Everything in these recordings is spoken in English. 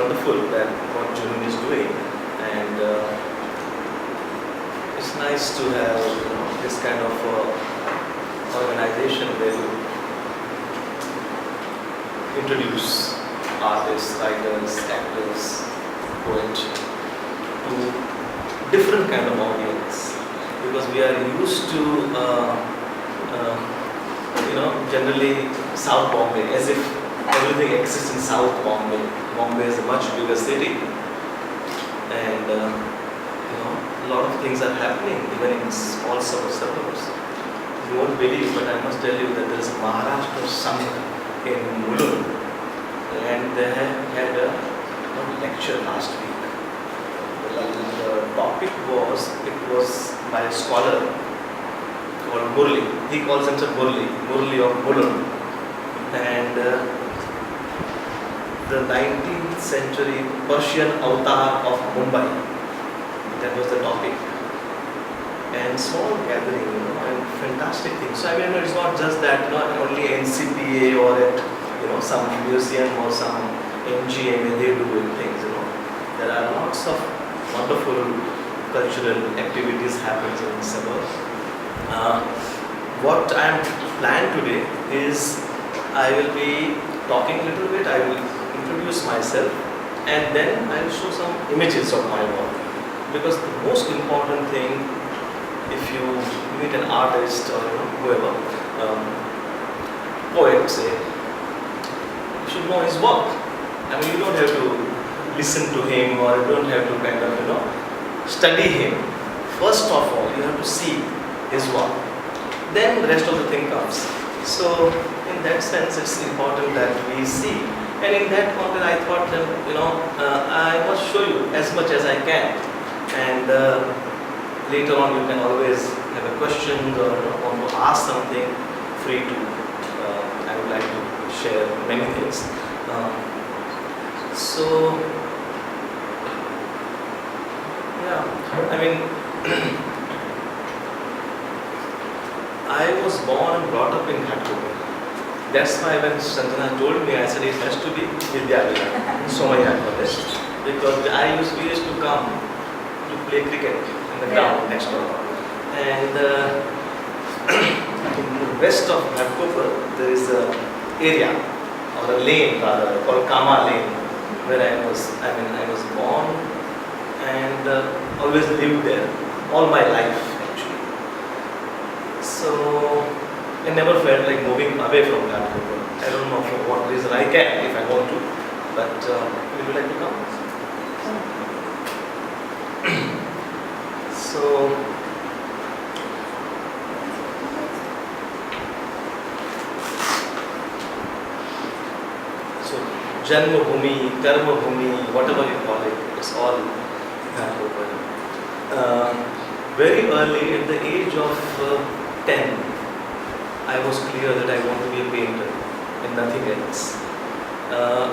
wonderful that what Junoon is doing, and it's nice to have this kind of organization where you introduce artists, writers, actors, poets to different kind of audience, because we are used to generally South Bombay, as if everything exists in South Bombay. Bombay is a much bigger city, and a lot of things are happening even in small suburbs. You won't believe, but I must tell you that there is a Maharashtra Sangh in Mulund, and they had a lecture last week. The topic was by a scholar called Murli. He calls himself Murli of Mulund, and the 19th century Persian avatar of Mumbai. That was the topic. And small gathering, and fantastic things. So I mean, it's not just that only NCPA or at some museum or some MGA where they do things. There are lots of wonderful cultural activities happening in the suburb. What I am planned today is I will be talking a little bit. I will introduce myself, and then I will show some images of my work. Because the most important thing, if you meet an artist or whoever, poet say, you should know his work. I mean, you don't have to listen to him, or you don't have to kind of study him. First of all, you have to see his work. Then the rest of the thing comes. So in that sense, it's important that we see. And in that context, I thought that I must show you as much as I can. And later on, you can always have a question or want to ask something. Free to. I would like to share many things. So yeah, I mean, I was born and brought up in Ghatkopar. That's why when Sanjana told me, I said it has to be Vidyavihar, Somaiya College, because we used to come to play cricket in the ground next door. And in the west of Ghatkopar, there is an area, or a lane rather, called Kama Lane, where I was born and always lived there all my life actually. So I never felt like moving away from Ghatkopar. I don't know for what reason. I can if I want to, but would you like to come? So Janma Bhumi, Karma Bhumi, whatever you call it, it's all Ghatkopar. Very early, at the age of 10, I was clear that I want to be a painter and nothing else.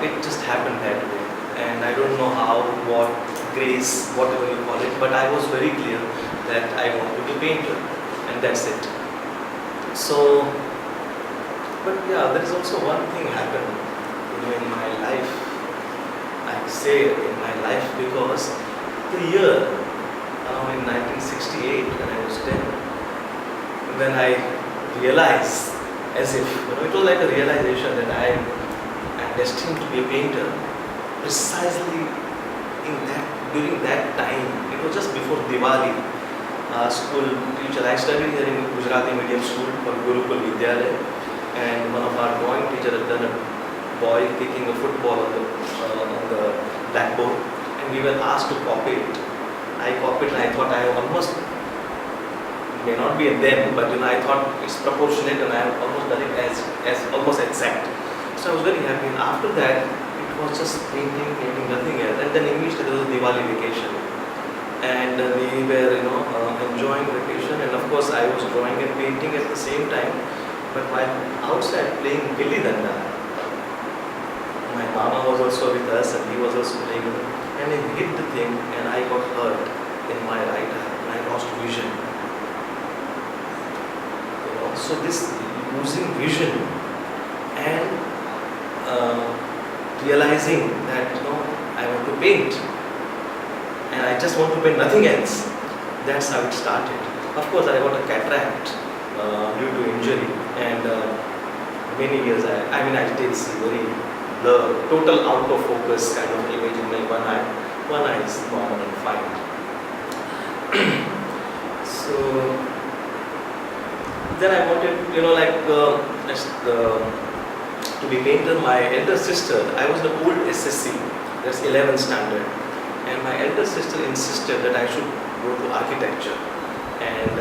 It just happened that way, and I don't know how, what, grace, whatever you call it, but I was very clear that I want to be a painter, and that's it. So, but yeah, there is also one thing happened in my life. I say in my life because the year around in 1968, when I was 10, when I realized, as if it was like a realization that I am destined to be a painter. Precisely during that time, it was just before Diwali. School teacher, I studied here in Gujarati medium school called Gurukul Vidyalaya, and one of our drawing teacher had done a boy kicking a football on the blackboard, and we were asked to copy it. I copied, and I thought I almost may not be a them, but I thought it's proportionate, and I have almost done it as almost exact. So I was very happy. And after that, it was just painting, nothing else. And then immediately there was a Diwali vacation, and we were enjoying vacation. And of course, I was drawing and painting at the same time. But while outside playing Gilli Danda, my mama was also with us, and he was also playing. And he hit the thing, and I got hurt in my right eye, and I lost vision. So this losing vision and realizing that I paint. And I just want to paint, nothing else. That's how it started. Of course, I got a cataract due to injury, and many years I did see very blur, total out of focus kind of image in my one eye. One eye is normal and fine. So then I wanted, to be painter. My elder sister, I was the old SSC, that's 11th standard, and my elder sister insisted that I should go to architecture and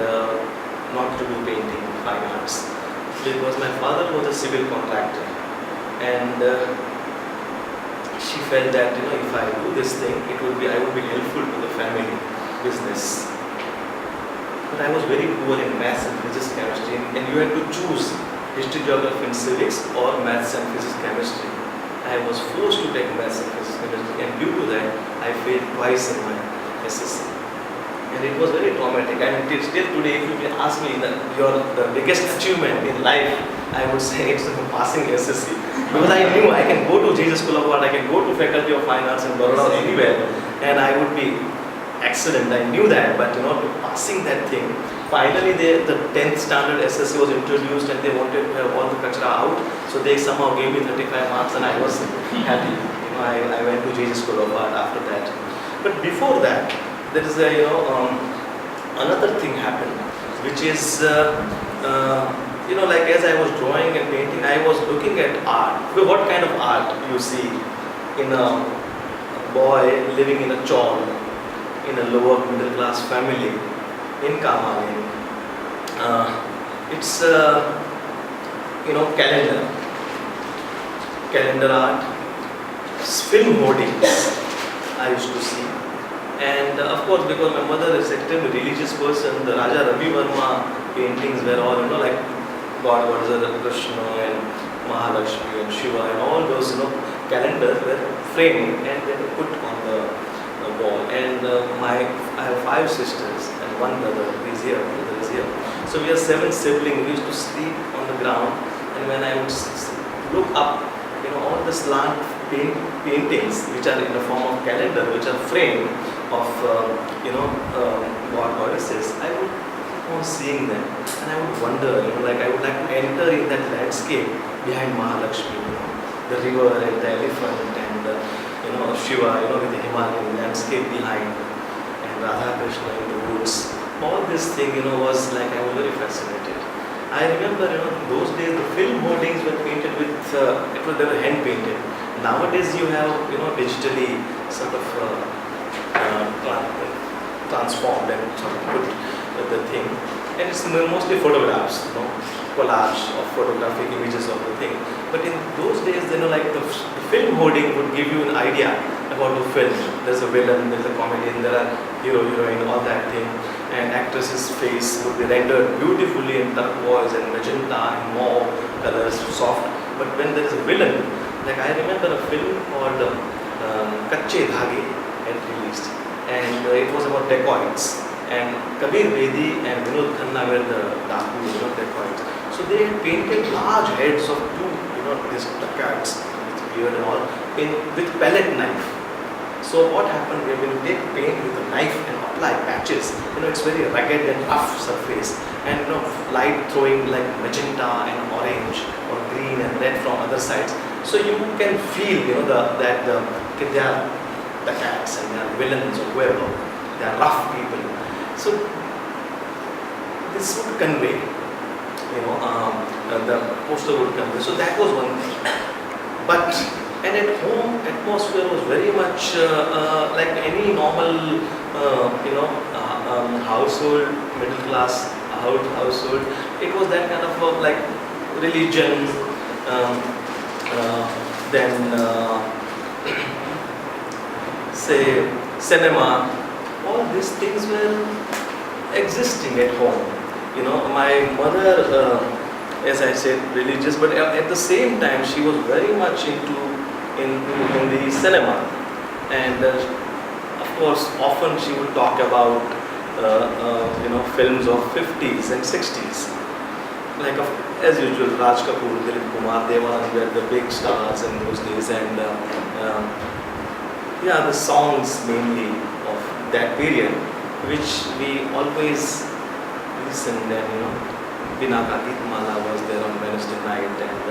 not to do painting, fine arts, because my father was a civil contractor, and she felt that if I do this thing, I would be helpful to the family business. But I was very poor in maths and physics, chemistry, and you had to choose history, geography, and civics, or maths and physics, chemistry. I was forced to take maths and physics, chemistry, and due to that, I failed twice in my SSC. And it was very traumatic. And still today, if you ask me the biggest achievement in life, I would say it's passing SSC. Because I knew I can go to Jesus School of Art, I can go to Faculty of Fine Arts in Baroda, anywhere, and I would be excellent. I knew that, but to passing that thing, finally the 10th standard SSC was introduced, and they wanted to have all the kachra out, so they somehow gave me 35 marks, and I was happy. I went to Jesus School of Art after that. But before that, there is another thing happened, which is as I was drawing and painting, I was looking at art. What kind of art you see in a boy living in a chawl in a lower middle class family in Kamalin? It's calendar art, film hoardings I used to see. And of course, because my mother is an extremely religious person, the Raja Ravi Verma paintings were all, like God, Krishna and Mahalakshmi and Shiva, and all those, calendars were framed and they were put on the wall. And I have 5 sisters and 1 brother who is here, So we are 7 siblings. We used to sleep on the ground, and when I would look up, all the slant paintings which are in the form of calendar, which are framed of God goddesses, I would keep on seeing them, and I would wonder, I would like to enter in that landscape behind Mahalakshmi, the river and the elephant and Shiva, with the Himalayan landscape behind, and Radha Krishna in the woods. All this thing, was like, I was very fascinated. I remember, those days the film hoardings were painted with, they were hand painted. Nowadays you have, digitally sort of transformed and sort of put the thing. And it's mostly photographs, collage of photographic images of the thing. But in those days, the film hoarding would give you an idea about the film. There's a villain, there's a comedian, there are hero, heroine, all that thing. And actress's face would be rendered beautifully in turquoise and magenta and mauve colors, soft. But when there is a villain, like I remember a film called Kache Dhage had released, and it was about dacoits. And Kabir Bedi and Vinod Khanna were the dacoits. So they had painted large heads of 2, these dacoits with beard and all, with palette knife. So what happened when you take paint with a knife and apply patches, it's very rugged and rough surface, and light throwing like magenta and orange or green and red from other sides. So you can feel, that they are the cats and they are villains or whoever. They are rough people. So this would convey, the poster would convey. So that was one thing. But and at home, atmosphere was very much like any normal, household, middle class household. It was that kind of like religion, then say cinema. All these things were existing at home. My mother, as I said, religious, but at the same time, she was very much into the cinema, and of course, often she would talk about films of 50s and 60s, like as usual, Raj Kapoor, Dilip Kumar, Devan were the big stars in those days, and Yeah, the songs mainly of that period, which we always listened, and Bina Ka Geetmala was there on Wednesday night, and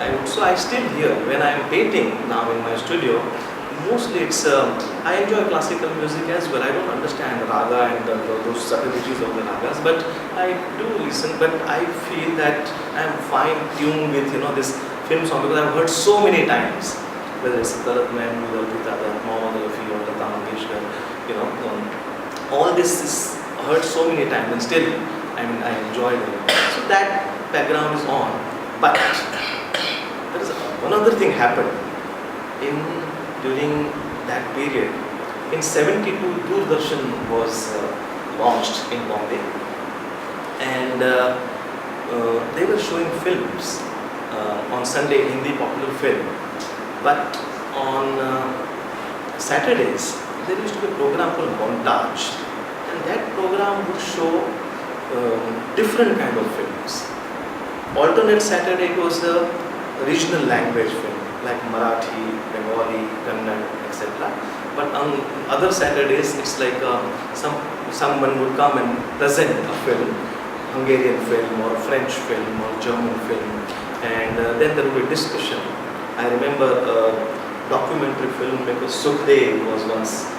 I still hear when I am painting now in my studio. Mostly it's I enjoy classical music as well. I don't understand raga and those subtleties of the ragas, but I do listen. But I feel that I am fine tuned with this film song because I've heard so many times, whether it's Talat Mehmood or Gita Dutt, Mohammad Rafi or Lata Mangeshkar, all this is heard so many times, and still I enjoy them. So that background is on, but there is one other thing happened in during that period. In '72, Doordarshan was launched in Bombay, and they were showing films on Sunday, Hindi popular film. But on Saturdays, there used to be a program called Montage, and that program would show different kind of films. Alternate Saturday it was a regional language film like Marathi, Bengali, Kannada, etc. But on other Saturdays, it's like someone would come and present a film, Hungarian film or French film or German film, and then there would be discussion. I remember a documentary filmmaker Sukhdev was once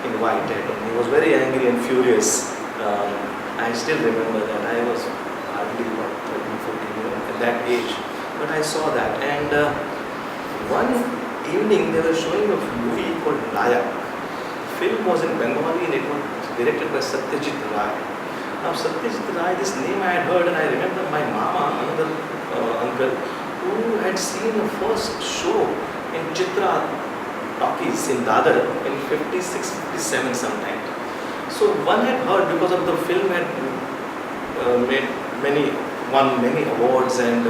invited, and he was very angry and furious. I still remember that. I was hardly 13, 14 at that age, but I saw that. And one evening they were showing a movie called Nayak. The film was in Bengali and it was directed by Satyajit Ray. Now Satyajit Ray, this name I had heard, and I remember my mama, another uncle, who had seen the first show in Chitra Talkies in Dadar in 56, 57 sometime. So one had heard because of the film had won many awards, and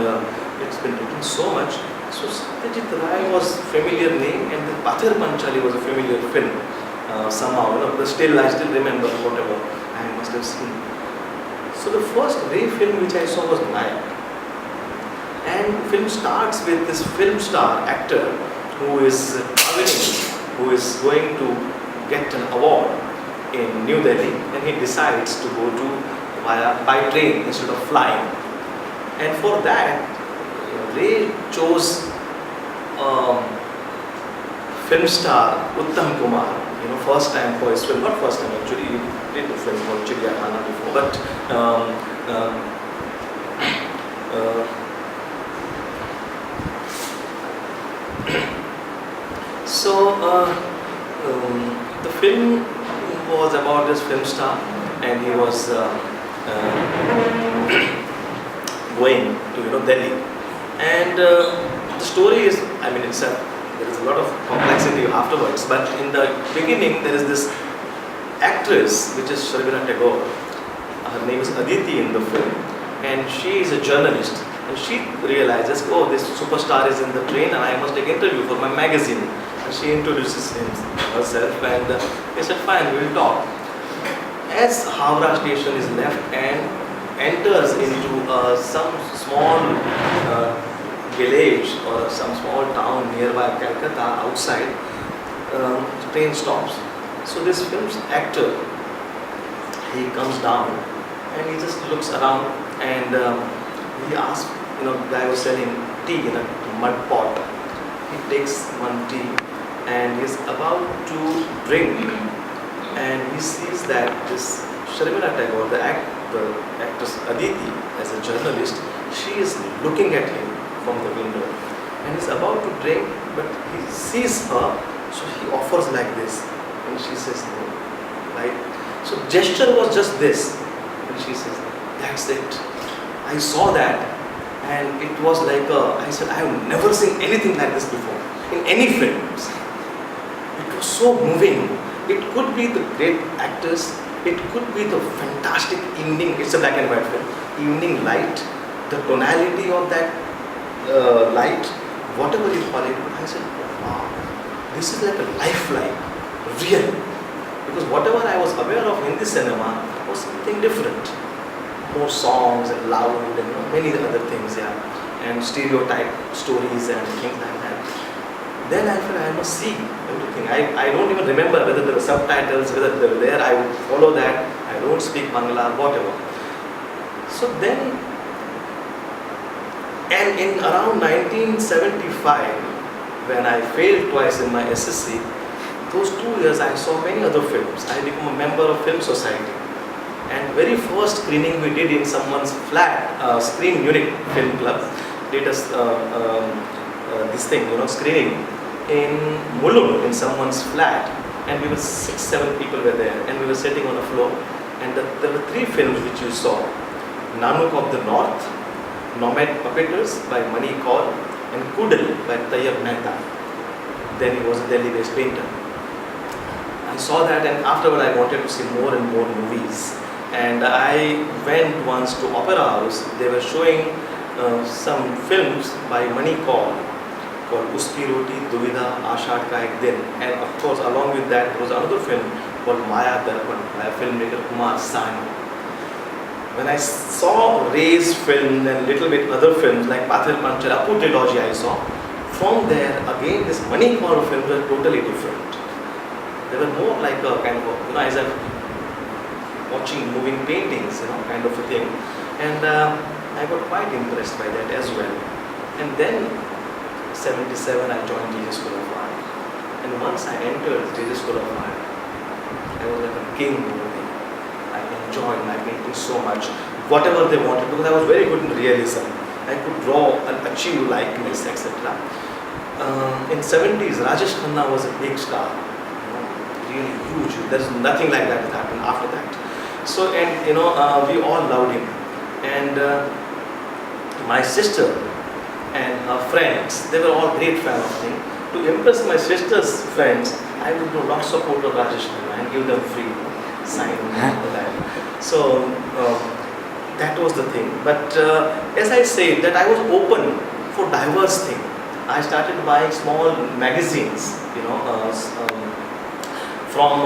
it's been written so much. So Satyajit Ray was familiar name, and the Pathar Panchali was a familiar film somehow. But still I still remember whatever I must have seen. So the first Ray film which I saw was Nayak. And film starts with this film star actor who is who is going to get an award in New Delhi, and he decides to go to by train instead of flying. And for that, Ray chose film star Uttam Kumar. First time for his film, not first time actually. He did a film called Chiriyakhana before, but so the film was about this film star, and he was going to Delhi, and the story is, there is a lot of complexity afterwards, but in the beginning there is this actress which is Sharmila Tagore. Her name is Aditi in the film, and she is a journalist, and she realizes, oh, this superstar is in the train and I must take interview for my magazine. And she introduces herself, and they said, fine, we will talk. As Howrah station is left and enters into some small village or some small town nearby Calcutta outside, the train stops. So this film's actor, he comes down and he just looks around, and he asks, the guy was selling tea in a mud pot. He takes one tea and he's about to drink, and he sees that this Sharmila Tagore, the actress Aditi, as a journalist, she is looking at him from the window, and he's about to drink, but he sees her, so he offers like this, and she says no, right? So gesture was just this, and she says, that's it. I saw that, and it was like I said, I have never seen anything like this before in any films. It was so moving. It could be the great actors, it could be the fantastic evening, it's a black and white film, evening light, the tonality of that light, whatever you call it. I said, wow, this is like a lifeline, real. Because whatever I was aware of Hindi cinema was something different. More songs and loud and many other things, and stereotype stories and things like that. Then I felt I must see everything. I don't even remember whether there were subtitles, whether they were there. I would follow that. I don't speak Bangla, whatever. So then, and in around 1975, when I failed twice in my SSC, those 2 years I saw many other films. I became a member of Film Society. And very first screening we did in someone's flat, Screen Unit Film Club, did us this thing, screening in Mulund, in someone's flat. And we were 6-7 people were there, and we were sitting on the floor. And there were 3 films which you saw: Nanuk of the North, Nomad Puppeteers by Mani Kaur, and Kudal by Tayyab Mehta. Then he was a Delhi-based painter. I saw that, and afterward I wanted to see more and more movies. And I went once to Opera House. They were showing some films by Mani Kaur called Uski Roti, Duvida, Ashad Ka Ek Din. And of course, along with that, there was another film called Maya Darpan by filmmaker Kumar Sani. When I saw Ray's film and little bit other films like Pathir Panchal, Apu trilogy I saw, from there again this Mani Kaur films were totally different. They were more like a kind of, as I'm watching moving paintings, kind of a thing. And I got quite impressed by that as well. And then 77 I joined JJ School of Art. And once I entered JJ School of Art, I was like a king over there. I enjoyed my painting so much, whatever they wanted, because I was very good in realism. I could draw and achieve likeness, etc. In 70s, Rajesh Khanna was a big star, really huge. There's nothing like that happened after that. So, and we all loved him. And my sister and her friends, they were all great fans of him. To impress my sister's friends, I would do lots of photos of Rajesh Khanna and give them free sign and that. So that was the thing. But as I said, that I was open for diverse things. I started buying small magazines, from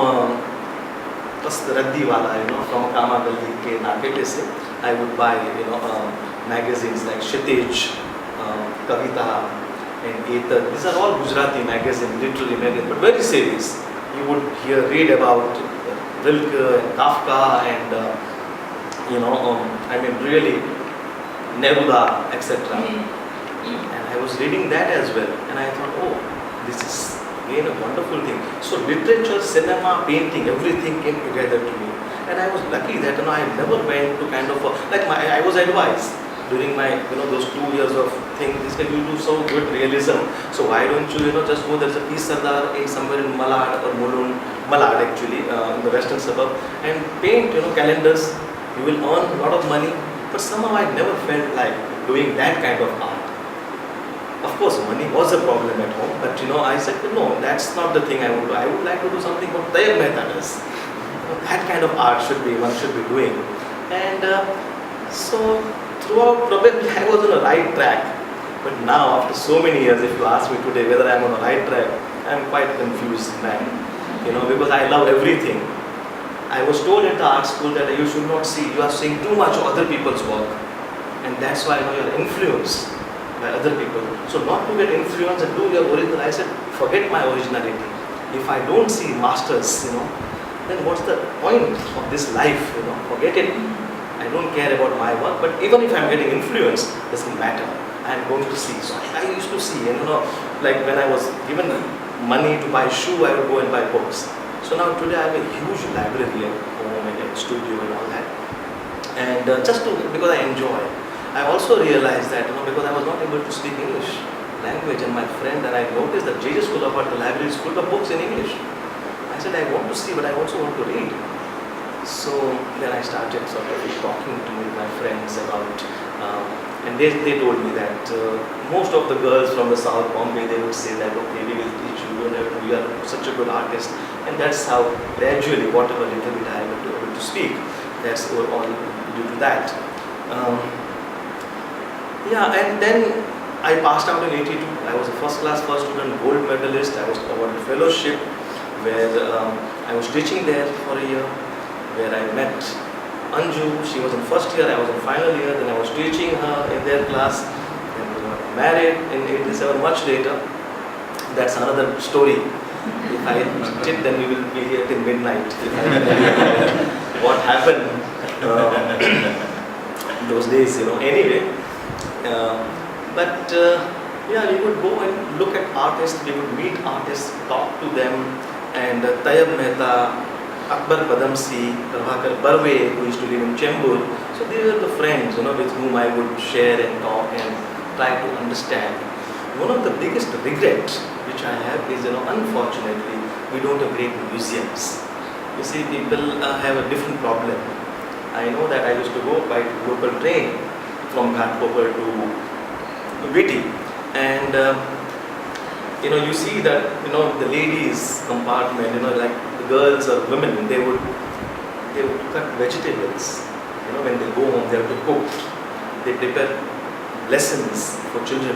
Raddi Wala, from Kama Galli ke Nake pe se. I would buy, magazines like Kshitij, Kavita, and Etar. These are all Gujarati magazines, literary magazines, but very serious. You would read about Rilke and Kafka and, really Neruda, etc. And I was reading that as well, and I thought, oh, this is again a wonderful thing. So literature, cinema, painting, everything came together to me. And I was lucky that I never went to kind of I was advised during my those 2 years of thing. This guy, you do so good realism. So why don't you just go? There's a Peace Sardar in somewhere in Malad or Malad actually in the western suburb, and paint calendars. You will earn a lot of money. But somehow I never felt like doing that kind of art. Of course, money was a problem at home, but I said, no, that's not the thing I would do. I would like to do something what Tayyab Mehta does. That kind of art one should be doing. And so throughout, probably I was on the right track. But now, after so many years, if you ask me today whether I'm on the right track, I'm quite confused, man. Because I love everything. I was told in the art school that you should not see, you are seeing too much of other people's work. And that's why you are influenced by other people. So not to get influenced and do your original, I said, forget my originality. If I don't see masters, then what's the point of this life, forget it. I don't care about my work, but even if I'm getting influenced, it doesn't matter. I'm going to see. So I used to see, like when I was given money to buy shoe, I would go and buy books. So now today I have a huge library at home and at studio and all that. And because I enjoy. I also realized that, because I was not able to speak English language, and my friend and I noticed that JJ School of Art, the library is full of books in English. I said, I want to see, but I also want to read. So then I started sort of talking to my friends about, and they told me that most of the girls from the South Bombay, they would say that, okay, we will teach you, you are such a good artist. And that's how gradually, whatever little bit I was able to speak, that's all due to that. And then I passed out in 82. I was a first student, gold medalist. I was awarded a fellowship where I was teaching there for a year, where I met Anju. She was in first year, I was in final year, then I was teaching her in their class. Then we got married in 87, much later. that's another story. If I did, then we will be here till midnight. If I tell you what happened those days, Anyway, but yeah, we would go and look at artists. We would meet artists, talk to them, and Tayyab Mehta, Akbar Padamsi, Prabhakar Barve, who used to live in Chembur. So these were the friends, with whom I would share and talk and try to understand. One of the biggest regrets which I have is, unfortunately, we don't have great museums. You see, people have a different problem. I know that I used to go by local train from Ghatkopar to Viti, and you see that the ladies compartment, like the girls or women, they would cut vegetables. When they go home, they have to cook. They prepare lessons for children,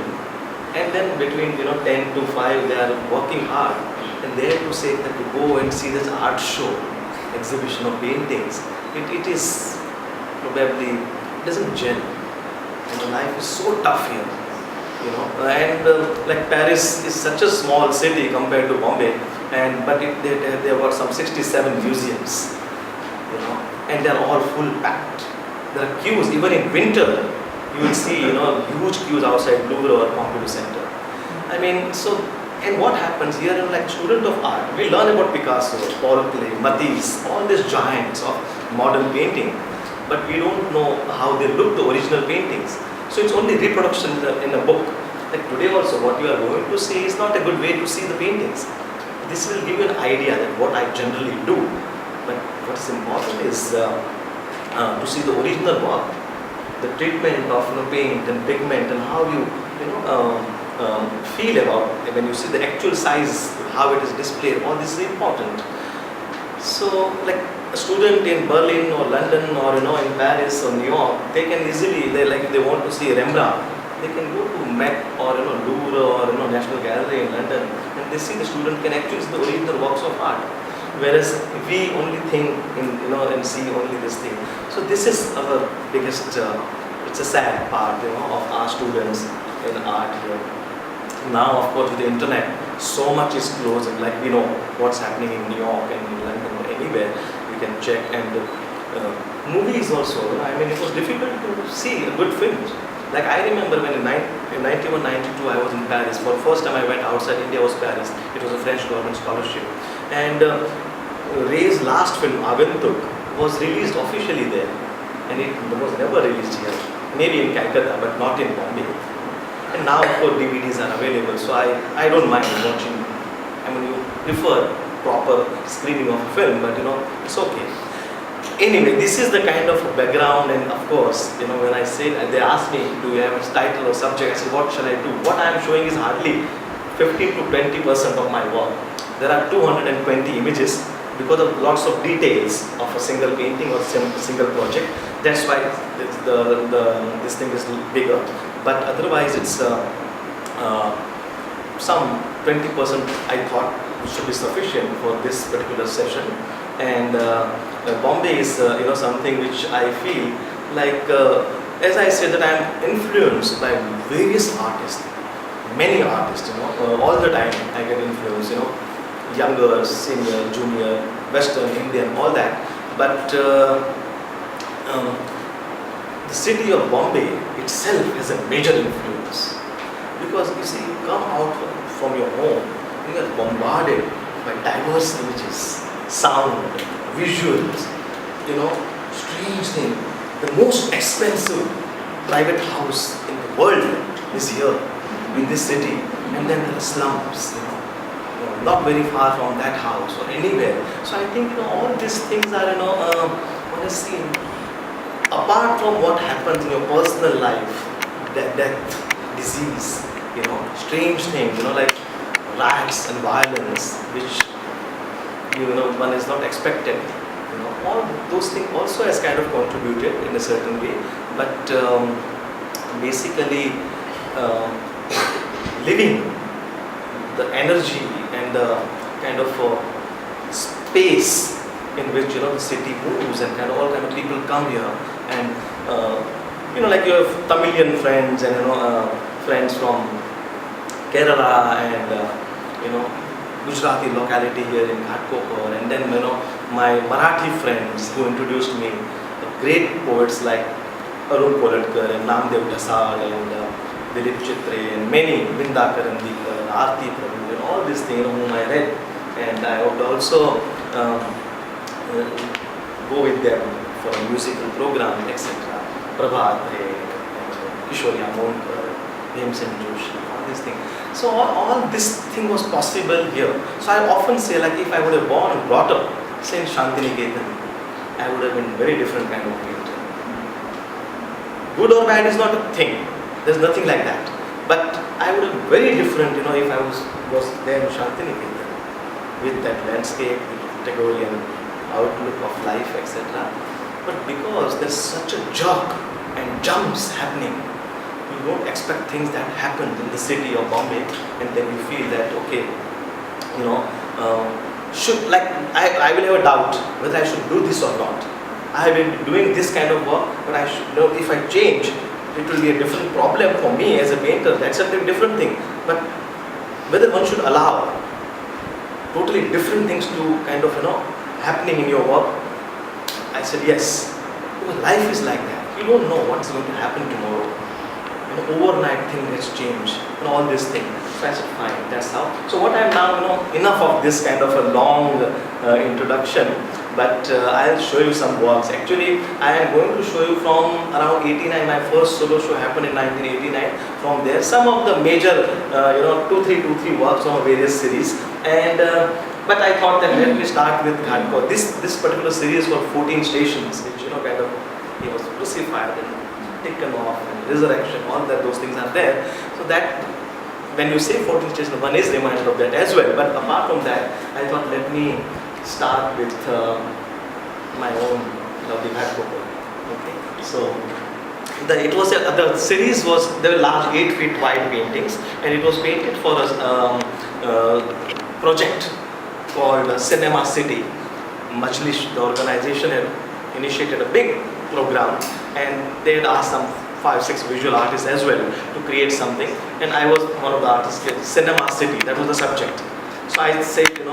and then between 10 to 5, they are working hard, and they have to say that to go and see this art show, exhibition of paintings. It is probably, it doesn't gel. Life is so tough here. And like Paris is such a small city compared to Bombay, but there were some 67 museums, and they're all full packed. There are queues, even in winter, you will see, huge queues outside Louvre or Pompidou Center. And what happens here, like student of art, we learn about Picasso, Paul Klee, Matisse, all these giants of modern painting, but we don't know how they look, the original paintings. So it's only reproduction in a book. Like today also, what you are going to see is not a good way to see the paintings. This will give you an idea that what I generally do. But what is important is to see the original work, the treatment of paint and pigment, and how you feel about it. When you see the actual size, how it is displayed. All this is important. So, like a student in Berlin or London or in Paris or New York, they can easily, if they want to see Rembrandt, they can go to Met or Louvre or National Gallery in London, and they see the student can actually see the original works of art. Whereas we only think and see only this thing. So this is our biggest. It's a sad part of our students in art here. Now, of course, with the internet, so much is closed. Like we know what's happening in New York and in London or anywhere, we can check. And movies also. It was difficult to see a good film. Like I remember when in 91, 92, I was in Paris. For the first time I went outside India was Paris. It was a French government scholarship. And Ray's last film, Agantuk, was released officially there. And it was never released here. Maybe in Calcutta, but not in Bombay. And now, of course, DVDs are available. So I don't mind watching. You prefer proper screening of a film, but it's okay. Anyway, this is the kind of background, and of course, when I say, they ask me, do you have a title or subject? I say, what shall I do? What I am showing is hardly 15 to 20% of my work. There are 220 images because of lots of details of a single painting or single project. That's why this thing is bigger. But otherwise, it's some 20% I thought should be sufficient for this particular session. And Bombay is something which I feel like, as I said, that I am influenced by various artists, many artists. All the time I get influenced. Younger, senior, junior, Western, Indian, all that. But the city of Bombay itself has a major influence, because you see, you come out from your home, you are bombarded by diverse images, sound, visuals, strange thing. The most expensive private house in the world is here, in this city, and then there are slums, not very far from that house or anywhere. So I think all these things are honestly, apart from what happens in your personal life, death, disease, strange things, like riots and violence, which one is not expected. All those things also has kind of contributed in a certain way, but basically living the energy and the kind of space in which the city moves, and all kind of people come here, and like you have Tamilian friends and friends from Kerala and Gujarati locality here in Ghatkopar, and then my Marathi friends who introduced me, great poets like Arun Koladkar and Namdev Dasal and Dilip Chitre and many, Vinda Karandikar, Aarti Prabhu, and all these things whom I read, and I would also go with them for a musical program, etc. Prabhat Ray, Kishore Yamonkar, Bhimsen Joshi, all these things. So all this thing was possible here. So I often say, like, if I would have born and brought up, say in Shantiniketan, I would have been very different kind of painter. Good or bad is not a thing. There's nothing like that. But I would have been very different, if I was there in Shantiniketan, with that landscape, with Tagorean outlook of life, etc. But because there's such a jerk and jumps happening, you don't expect things that happen in the city of Bombay, and then you feel that, okay, I will have a doubt whether I should do this or not. I have been doing this kind of work, but I should know if I change, it will be a different problem for me as a painter. That's a different thing. But whether one should allow totally different things to kind of happening in your work, I said yes. Because life is like that. You don't know what's going to happen tomorrow. Overnight thing gets changed and all these things. So I said fine, that's how. So what I'm now, enough of this kind of a long introduction, but I'll show you some works. Actually, I am going to show you from around 89. My first solo show happened in 1989. From there, some of the major, 2-3 works from various series. And but I thought that let me start with Ghatkopar. This particular series was 14 stations, which kind of he was crucified and taken off, and resurrection, all that, those things are there. So that when you say 14 stations, one is reminded of that as well. But apart from that, I thought let me start with my own lovely Ghatkopar. Okay, so the series was, there were large 8 feet wide paintings, and it was painted for a project called Cinema City. Majlish, the organization, had initiated a big program, and they had asked some 5-6 visual artists as well to create something, and I was one of the artists. Cinema City, that was the subject. So I said,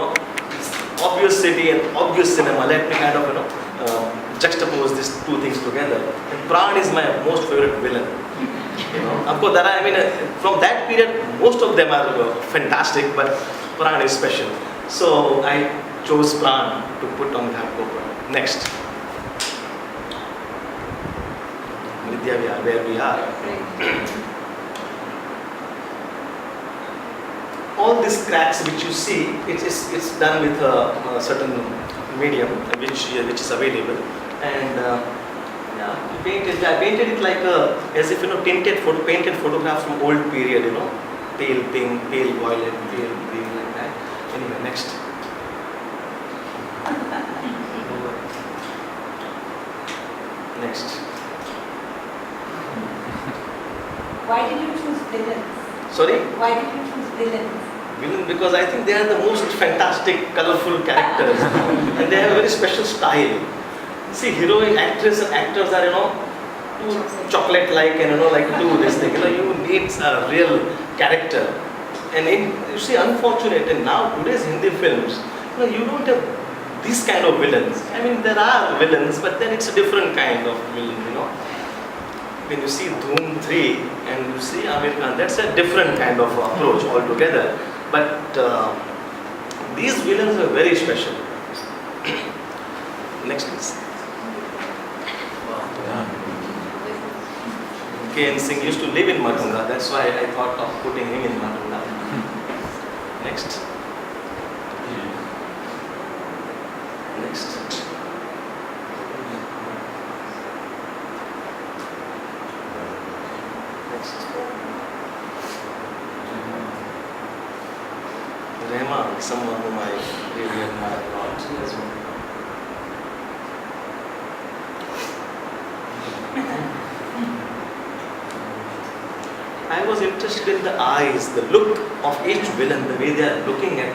obvious city and obvious cinema, let me kind of juxtapose these two things together. And Pran is my most favorite villain. Of course, from that period, most of them are fantastic, but Pran is special. So I chose Pran to put on Ghatkopar. Next. Vidya Vihar, where we are. All these cracks which you see, it's done with a certain medium which is available, and I painted it like as if painted photographs from old period, pale pink, pale violet, pale green, like that. Anyway, next. Next. Why did you choose villains? Sorry? Why did you choose villains? Villain, because I think they are the most fantastic, colorful characters, and they have a very special style. See, heroine, actress and actors are, too chocolate-like and like do this thing. You need a real character, and you see, unfortunate. And now today's Hindi films, you don't have these kind of villains. I mean, there are villains, but then it's a different kind of villain. When you see Dhoom 3 and you see Aamir Khan, that's a different kind of approach altogether. But these villains are very special. Next, please. K.N. Singh used to live in Matunga. That's why I thought of putting him in Matunga. Next. Next. Rahman, someone whom I really admire a lot as well. I was interested in the eyes, the look of each villain, the way they are looking at,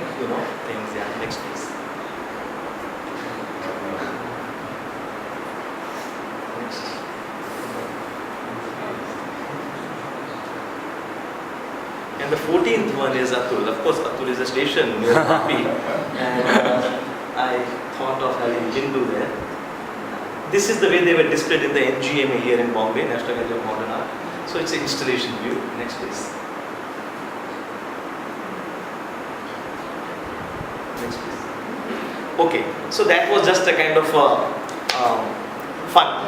things. Yeah, next please. And the 14th one is Atul. Of course, Atul is a station near Vapi, and I thought of having Hindu there. This is the way they were displayed in the NGMA here in Bombay, National Gallery of Modern Art. So it's an installation view. Next, please. Next, please. Okay, so that was just a kind of fun.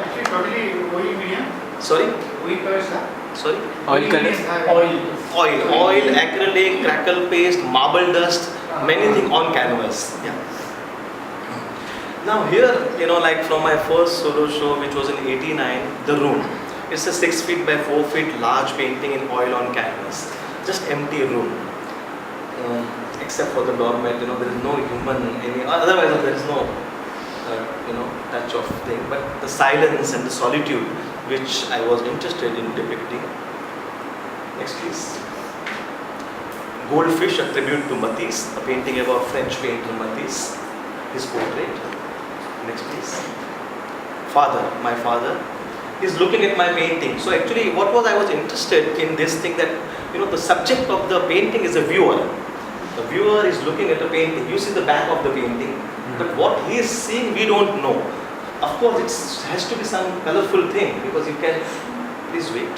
Actually, totally oil medium. Sorry? Oil colors, huh? Sorry? Oil color? Oil, acrylic, crackle paste, marble dust, many things on canvas. Yeah. Now here, like from my first solo show, which was in '89, The Room. It's a 6 feet by 4 feet large painting in oil on canvas. Just empty room. Except for the doormat, there is no human, otherwise there is no, touch of thing. But the silence and the solitude, which I was interested in depicting. Next, please. Goldfish, a tribute to Matisse, a painting about French painter Matisse, his portrait. Next, please. Father, my father, is looking at my painting. So actually, what was I was interested in this thing that, the subject of the painting is a viewer. The viewer is looking at the painting. You see the back of the painting, but what he is seeing, we don't know. Of course, it has to be some colorful thing because you can, please wait.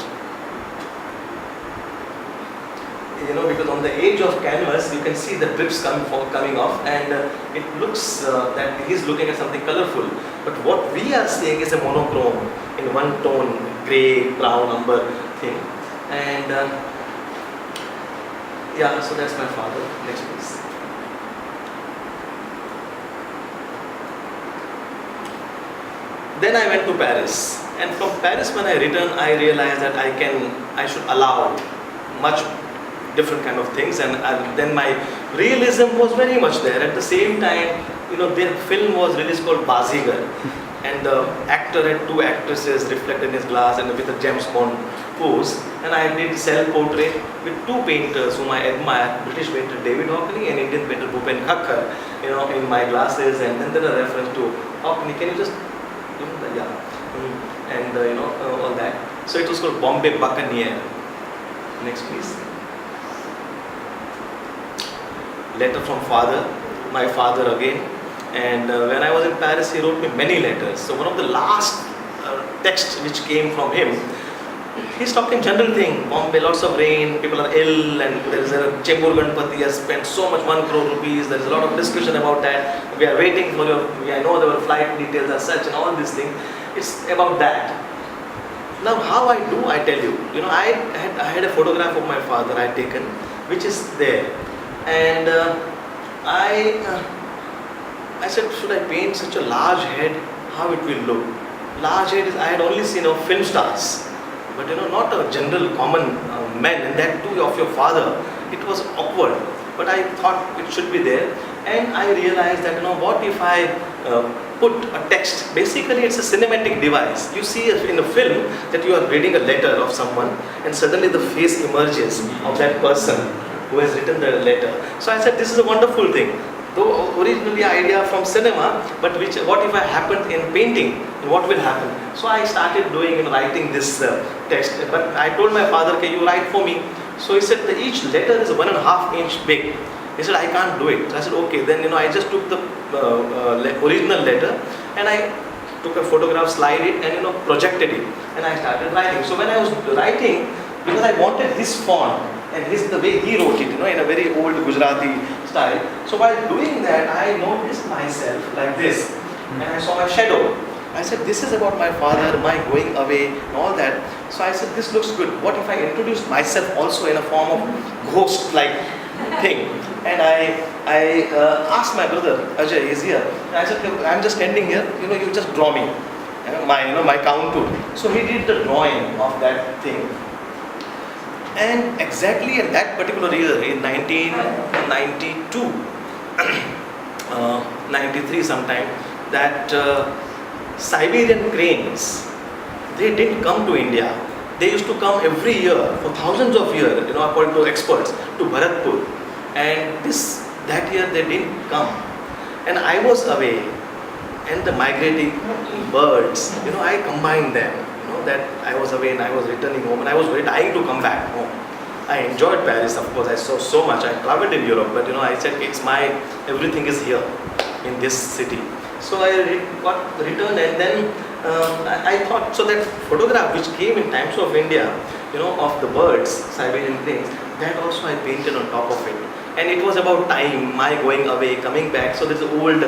Because on the edge of canvas, you can see the drips coming off, and it looks that he's looking at something colorful. But what we are seeing is a monochrome in one tone, grey, brown, umber thing. And yeah, so that's my father. Next, please. Then I went to Paris, and from Paris, when I returned, I realized that I should allow much different kind of things, and then my realism was very much there. At the same time, their film was released called Bazigar, and the actor had 2 actresses reflected in his glass and with a James Bond pose, and I did self-portrait with 2 painters whom I admire, British painter David Hockney and Indian painter Bhupen Khakkar, in my glasses, and then there are reference to Hockney. Can you just, and all that. So it was called Bombay Buccaneer. Next, please. Letter from father, my father again, and when I was in Paris, he wrote me many letters. So one of the last texts which came from him, he's talking general thing. Bombay, lots of rain, people are ill, and there is a Chembur Ganpati has spent so much 1 crore rupees. There is a lot of discussion about that. We are waiting for your. I know there were flight details as such and all this thing. It's about that. Now, how I do, I tell you. I had a photograph of my father I had taken, which is there. And I said, should I paint such a large head? How it will look? Large head is, I had only seen of film stars, but not a general common man, and that too of your father. It was awkward, but I thought it should be there. And I realized that, what if I put a text? Basically, it's a cinematic device. You see in a film that you are reading a letter of someone, and suddenly the face emerges of that person who has written the letter. So I said, this is a wonderful thing. Though originally idea from cinema, but what if I happened in painting? What will happen? So I started doing and writing this text. But I told my father, can you write for me? So he said, each letter is 1.5 inch big. He said, I can't do it. So I said, okay. Then I just took the original letter, and I took a photograph, slide it, and projected it, and I started writing. So when I was writing, because I wanted his font, and the way he wrote it, in a very old Gujarati style. So while doing that, I noticed myself like this, and I saw my shadow. I said, this is about my father, my going away, and all that. So I said, this looks good. What if I introduce myself also in a form of ghost-like thing? And I asked my brother, Ajay, is here. I said, I'm just standing here, you just draw me, my contour. So he did the drawing of that thing. And exactly in that particular year, in 1992, 93 sometime, that Siberian cranes, they didn't come to India. They used to come every year for thousands of years, according to experts, to Bharatpur. And that year they didn't come. And I was away, and the migrating birds, I combined them. That I was away and I was returning home, and I was very dying to come back home. I enjoyed Paris, of course. I saw so much. I traveled in Europe, but I said everything is here in this city. So I got returned, and then I thought, so that photograph which came in Times of India, of the birds, Siberian cranes, that also I painted on top of it. And it was about time, my going away, coming back. So there's an old,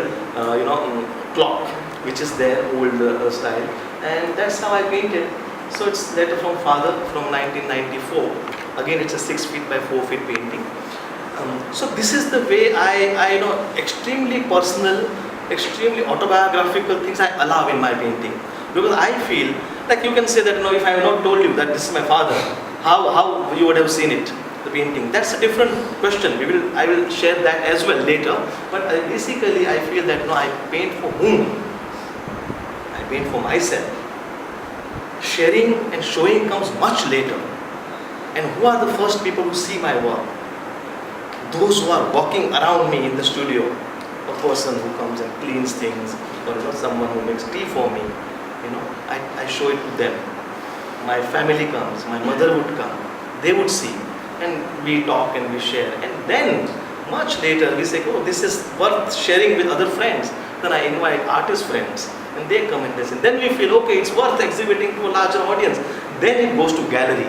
clock which is there, old style, and that's how I painted. So it's letter from father from 1994. Again, it's a 6 feet by 4 feet painting. So this is the way I extremely personal, extremely autobiographical things I allow in my painting, because I feel like you can say that if I have not told you that this is my father, how you would have seen it, the painting. That's a different question. I will share that as well later. But basically I feel that I paint for whom? I paint for myself. Sharing and showing comes much later. And who are the first people who see my work? Those who are walking around me in the studio. A person who comes and cleans things, or someone who makes tea for me. I show it to them. My family comes, my mother would come, they would see, and we talk and we share. And then much later we say, oh, this is worth sharing with other friends. Then I invite artist friends, and they come and listen. Then we feel, okay, it's worth exhibiting to a larger audience. Then it goes to gallery.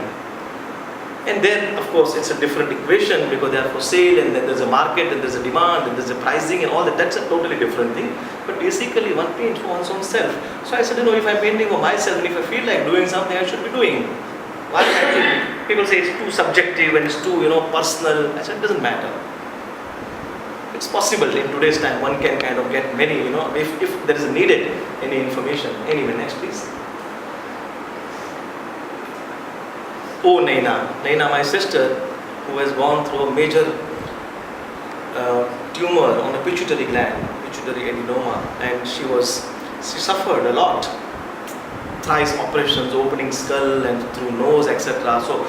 And then, of course, it's a different equation, because they are for sale, and then there's a market, and there's a demand, and there's a pricing and all that. That's a totally different thing. But basically, one paints for one's own self. So I said, if I'm painting for myself, and if I feel like doing something, I should be doing. Why people say it's too subjective and it's too, personal. I said, it doesn't matter. It's possible in today's time, one can kind of get many, if there is needed any information. Anyway, next please. Oh, Naina, my sister, who has gone through a major tumor on a pituitary gland, pituitary adenoma, and she suffered a lot. Thrice operations, opening skull and through nose, etc. So,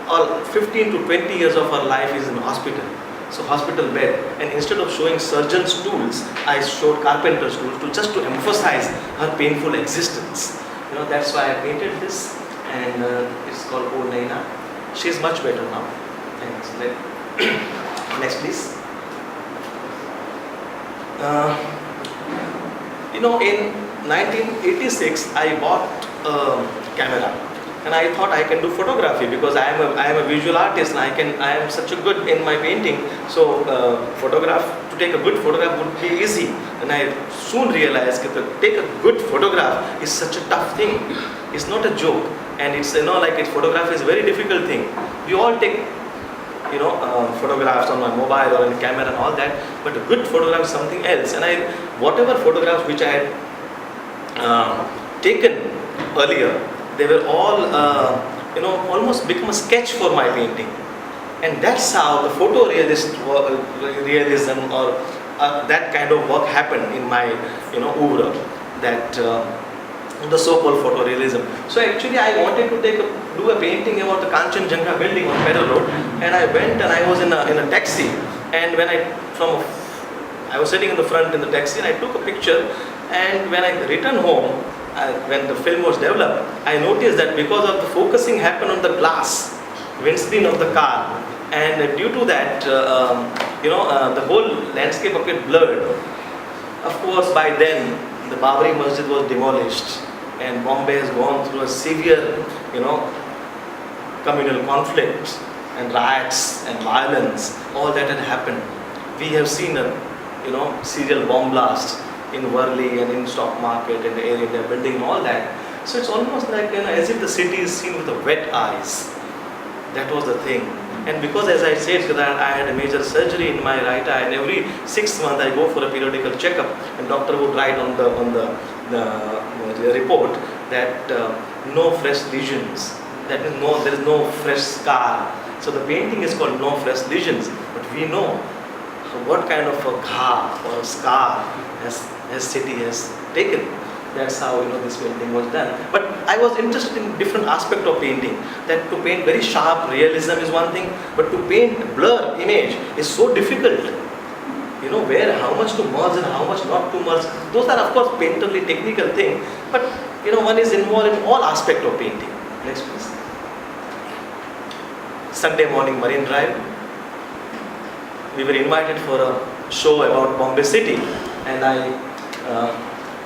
all 15 to 20 years of her life is in hospital. So, hospital bed. And instead of showing surgeon's tools, I showed carpenter's tools just to emphasize her painful existence. That's why I painted this. And it's called Oh Naina. She is much better now. Thanks. Next, please. In 1986, I bought a camera, and I thought I can do photography, because I am a visual artist, and I am such a good in my painting. So to take a good photograph would be easy. And I soon realized that to take a good photograph is such a tough thing. It's not a joke. And it's photography is a very difficult thing. We all take photographs on my mobile or in camera and all that, but a good photograph is something else. And whatever photographs which I had taken earlier, they were all almost become a sketch for my painting. And that's how the photorealism or that kind of work happened in my oeuvre, that the so-called photorealism. So actually I wanted to do a painting about the Kanchenjunga building on Pedder Road, and I went and I was in a taxi, and when I was sitting in the front in the taxi, and I took a picture, and when I returned home, when the film was developed, I noticed that because of the focusing happened on the glass windscreen of the car, and due to that the whole landscape appeared blurred. Of course, by then the Babri Masjid was demolished, and Bombay has gone through a severe, communal conflict and riots and violence. All that had happened. We have seen a, serial bomb blast in Worli and in stock market and the area they're building and all that. So it's almost like, as if the city is seen with the wet eyes. That was the thing. And because, as I said, that I had a major surgery in my right eye, and every 6 months I go for a periodical checkup, and doctor would write on the report that no fresh lesions. That is, there is no fresh scar. So the painting is called No Fresh Lesions. But we know what kind of a gha or a scar has city has taken. That's how this painting was done. But I was interested in different aspect of painting. That to paint very sharp realism is one thing, but to paint blur image is so difficult. Where how much to merge and how much not to merge. Those are of course painterly technical thing. But one is involved in all aspect of painting. Next please. Sunday morning Marine Drive. We were invited for a show about Bombay City, and I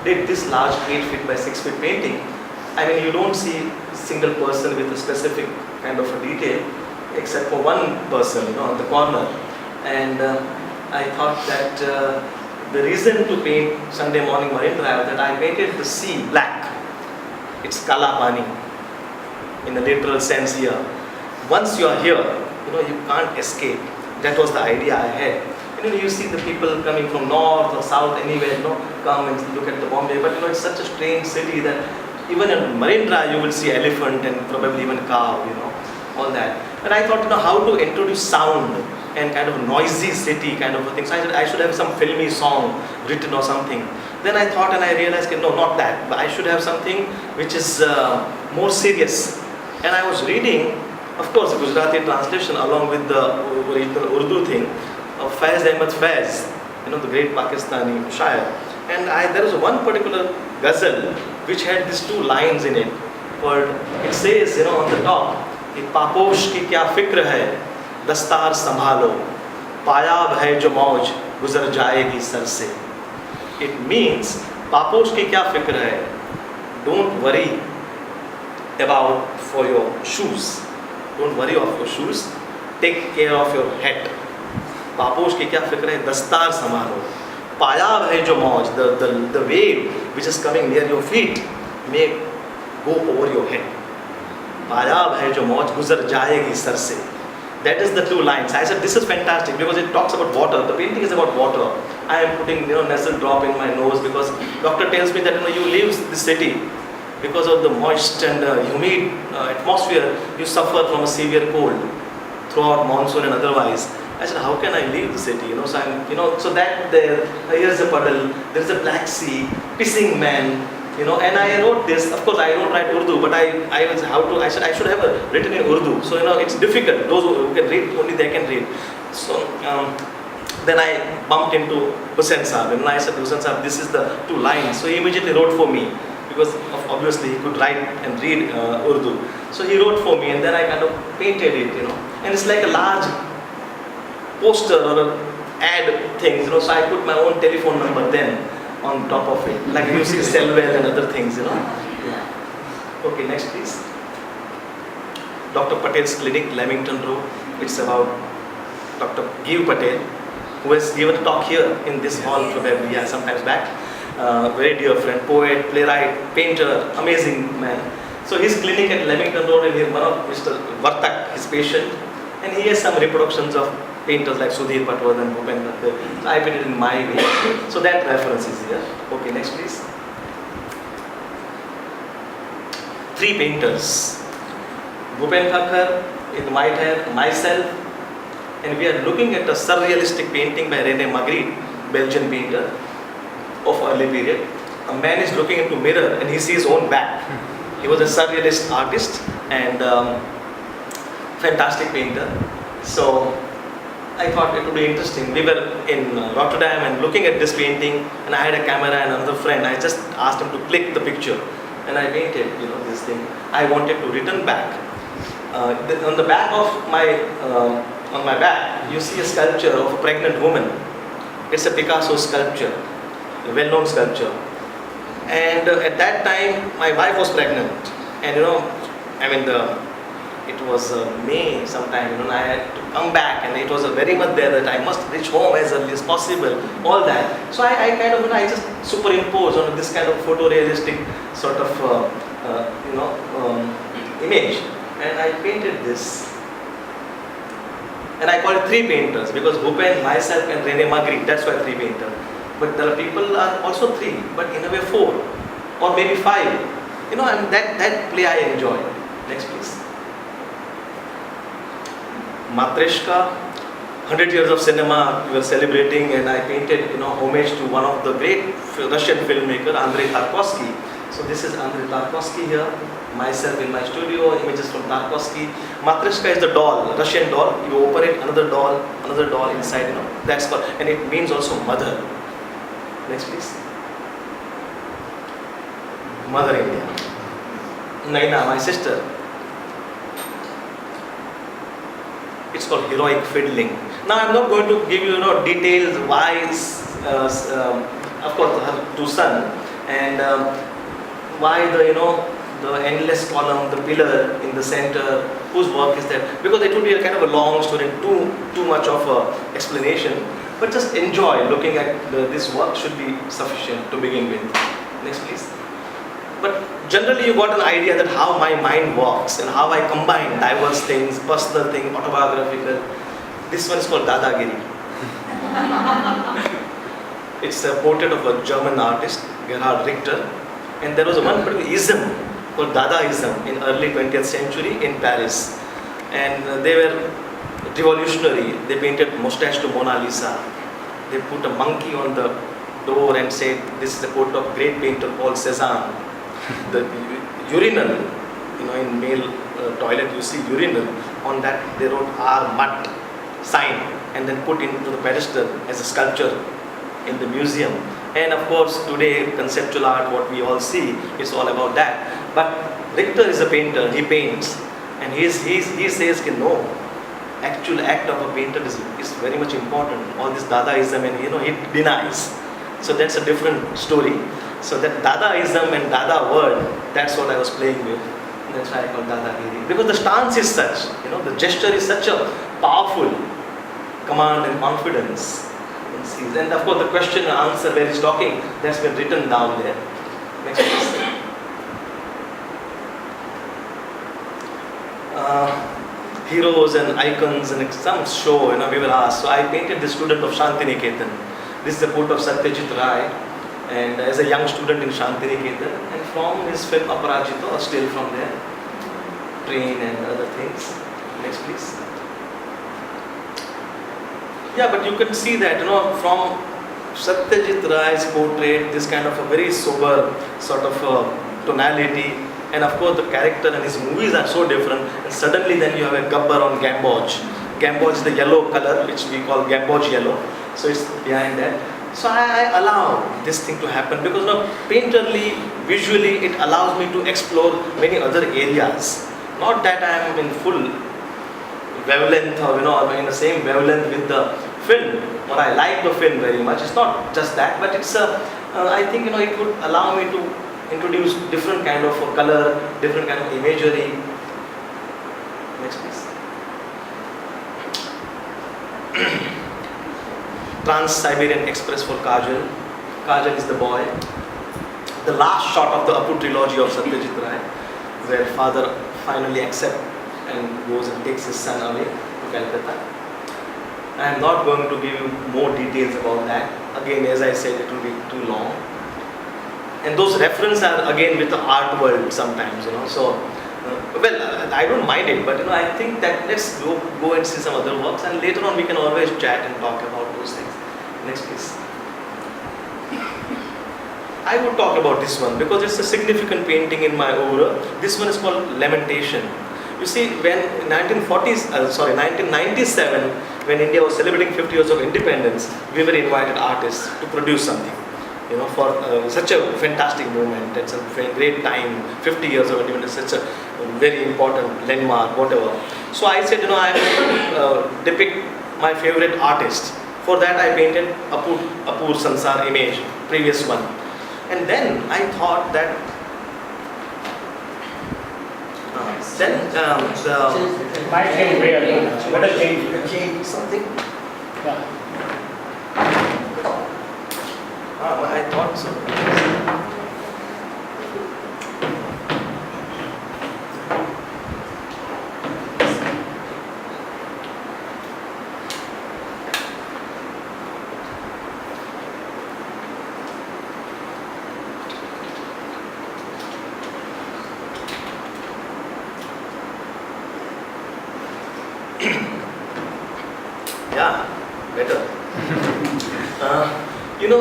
did this large 8 feet by 6 feet painting. I mean, you don't see a single person with a specific kind of a detail, except for one person, on the corner. And I thought that the reason to paint Sunday morning Marine Drive, that I painted the sea black. It's Kala Pani, in a literal sense here. Once you are here, you can't escape. That was the idea I had. You see the people coming from north or south, anywhere, come and look at the Bombay. But it's such a strange city that even in Marine Drive you will see elephant and probably even cow, all that. And I thought, how to introduce sound and kind of noisy city kind of a thing. So I said I should have some filmy song written or something. Then I thought and I realized, no, not that. But I should have something which is more serious. And I was reading, of course, the Gujarati translation along with the original Urdu thing of Faiz Ahmad Faiz, the great Pakistani shair. And there was one particular ghazal which had these 2 lines in it. It says, on the top, Paposh की क्या फिक्र है, दस्तार संभालो, पायाब है जो मौज गुजर जाएगी सर से. It means, पापोश की क्या फिक्र है, don't worry about for your shoes. Don't worry of your shoes, take care of your head. Paposh की क्या फिक्र है, दस्तार संभालो, पायाब है जो मौज, the wave which is coming near your feet may go over your head. पायाब है जो मौज गुजर जाएगी सर से. That is the 2 lines. I said this is fantastic because it talks about water. The painting is about water. I am putting nasal drop in my nose because doctor tells me that you leave the city because of the moist and humid atmosphere. You suffer from a severe cold throughout monsoon and otherwise. I said, how can I leave the city? So I'm, so that here's a puddle, there's a black sea, pissing man, and I wrote this. Of course, I don't write Urdu, but I said I should have written in Urdu. So it's difficult. Those who can read, only they can read. So then I bumped into Hussain Saab, and I said, Hussain Saab, this is the 2 lines. So he immediately wrote for me because obviously he could write and read Urdu. So he wrote for me, and then I kind of painted it, and it's like a large poster or an ad thing, so I put my own telephone number then on top of it, like you see Selwell and other things, Yeah. Okay, next please. Dr. Patel's clinic, Lamington Road. It's about Dr. Giv Patel, who has given a talk here in this hall probably, sometimes back. Very dear friend, poet, playwright, painter, amazing man. So his clinic at Lamington Road, and he's one of Mr. Vartak, his patient, and he has some reproductions of painters like Sudhir Patwardhan and Bhupen Thakkar. So I painted it in my way. So that reference is here. Okay, next please. 3 painters. Bhupen Thakkar in white hair, myself, and we are looking at a surrealistic painting by René Magritte, Belgian painter of early period. A man is looking into mirror and he sees his own back. He was a surrealist artist and fantastic painter. So I thought it would be interesting. We were in Rotterdam and looking at this painting, and I had a camera and another friend. I just asked him to click the picture, and I painted, this thing. I wanted to return back. On the back of on my back, you see a sculpture of a pregnant woman. It's a Picasso sculpture, a well-known sculpture. And at that time, my wife was pregnant, and it was May sometime, and I had to come back, and it was very much there that I must reach home as early as possible, all that. So I kind of, I just superimposed on this kind of photorealistic sort of, image, and I painted this. And I call it 3 painters, because Bhupen, myself, and René Magritte, that's why 3 painters. But there are people are also 3, but in a way 4, or maybe 5. And that play I enjoy. Next please. Matreshka, 100 years of cinema we were celebrating, and I painted homage to one of the great Russian filmmaker, Andrei Tarkovsky. So this is Andrei Tarkovsky here, myself in my studio, images from Tarkovsky. Matreshka is the doll, Russian doll. You open it, another doll inside, that's called, and it means also mother. Next please. Mother India. Naina, my sister. called heroic fiddling. Now I'm not going to give you, details why, of course, her two son, and why the endless column, the pillar in the center, whose work is that? Because it would be a kind of a long story, too much of explanation. But just enjoy looking at this work should be sufficient to begin with. Next, please. But generally, you got an idea that how my mind works and how I combine diverse things, personal thing, autobiographical. This one is called Dadagiri. It's a portrait of a German artist, Gerhard Richter, and there was one particular ism called Dadaism in early 20th century in Paris, and they were revolutionary. They painted mustache to Mona Lisa. They put a monkey on the door and said, "This is a portrait of great painter Paul Cézanne." The urinal, in male toilet you see urinal. On that they wrote "R. Mutt" sign and then put into the pedestal as a sculpture in the museum. And of course today conceptual art, what we all see, is all about that. But Richter is a painter. He paints, and he says, no, actual act of a painter is very much important. All this Dadaism, and he denies. So that's a different story. So that Dadaism and Dada word, that's what I was playing with. That's why I call Dadagiri. Because the stance is such, the gesture is such a powerful command and confidence. And of course the question and answer where he's talking, that's been written down there. Next please. Heroes and icons and some show, we were asked. So I painted the student of Shantiniketan. This is the portrait of Satyajit Ray, and as a young student in Shantiniketan, and from his film Aparajito, or still from there, train and other things. Next please. Yeah, but you can see that, from Satyajit Ray's portrait, this kind of a very sober sort of tonality, and of course the character and his movies are so different, and suddenly then you have a Gabbar on Gamboge. Gamboge is the yellow color, which we call Gamboge yellow, so it's behind that. So I allow this thing to happen because painterly, visually, it allows me to explore many other areas. Not that I am in full wavelength or in the same wavelength with the film, or I like the film very much. It's not just that, but it's I think it would allow me to introduce different kind of color, different kind of imagery. Next please. Trans-Siberian Express for Kajal. Kajal is the boy. The last shot of the Apu trilogy of Satyajit Ray, where father finally accepts and goes and takes his son away to Calcutta. I am not going to give you more details about that. Again, as I said, it will be too long. And those references are again with the art world sometimes, So, I don't mind it, but I think that let's go and see some other works, and later on we can always chat and talk about those things. Next, please. I would talk about this one because it's a significant painting in my aura. This one is called Lamentation. You see, when 1997, when India was celebrating 50 years of independence, we were invited artists to produce something, for such a fantastic movement. It's a great time, 50 years of independence, such a very important landmark, whatever. So I said, I will depict my favorite artist. For that I painted Apur Sansar image, previous one. And then I thought that Might change way again. Better change. something. Yeah. I thought so. Yeah, better.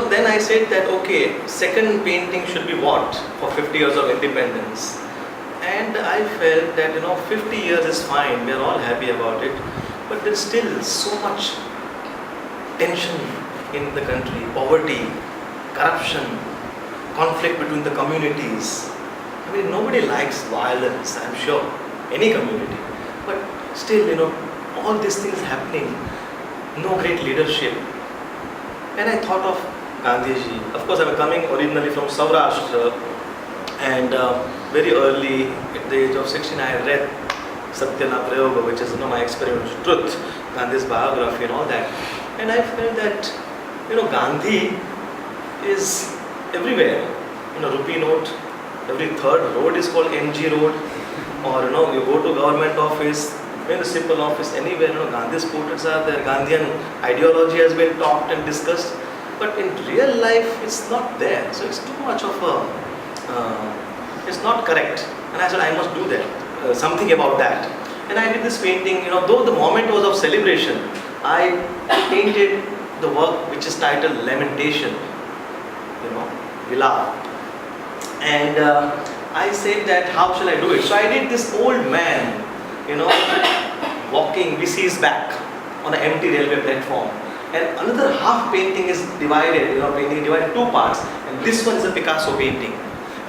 Then I said that, okay, second painting should be what for 50 years of independence. And I felt that, 50 years is fine, we are all happy about it. But there's still so much tension in the country, poverty, corruption, conflict between the communities. I mean, nobody likes violence, I'm sure, any community. But still, all these things happening, no great leadership. And I thought of Gandhiji. Of course, I was coming originally from Saurashtra, and very early, at the age of 16, I had read Satyana Prayoga, which is my experiment of truth, Gandhi's biography and all that. And I felt that, Gandhi is everywhere. Rupee note, every third road is called MG road, or you go to government office, municipal office, anywhere, Gandhi's portraits are there, Gandhian ideology has been talked and discussed, but in real life it's not there. So it's too much of it's not correct. And I said, I must do that, something about that. And I did this painting, though the moment was of celebration, I painted the work which is titled Lamentation, Vilap. And I said that, how shall I do it? So I did this old man, walking, we see his back on an empty railway platform. And another half painting is divided, painting divided two parts. And this one is a Picasso painting.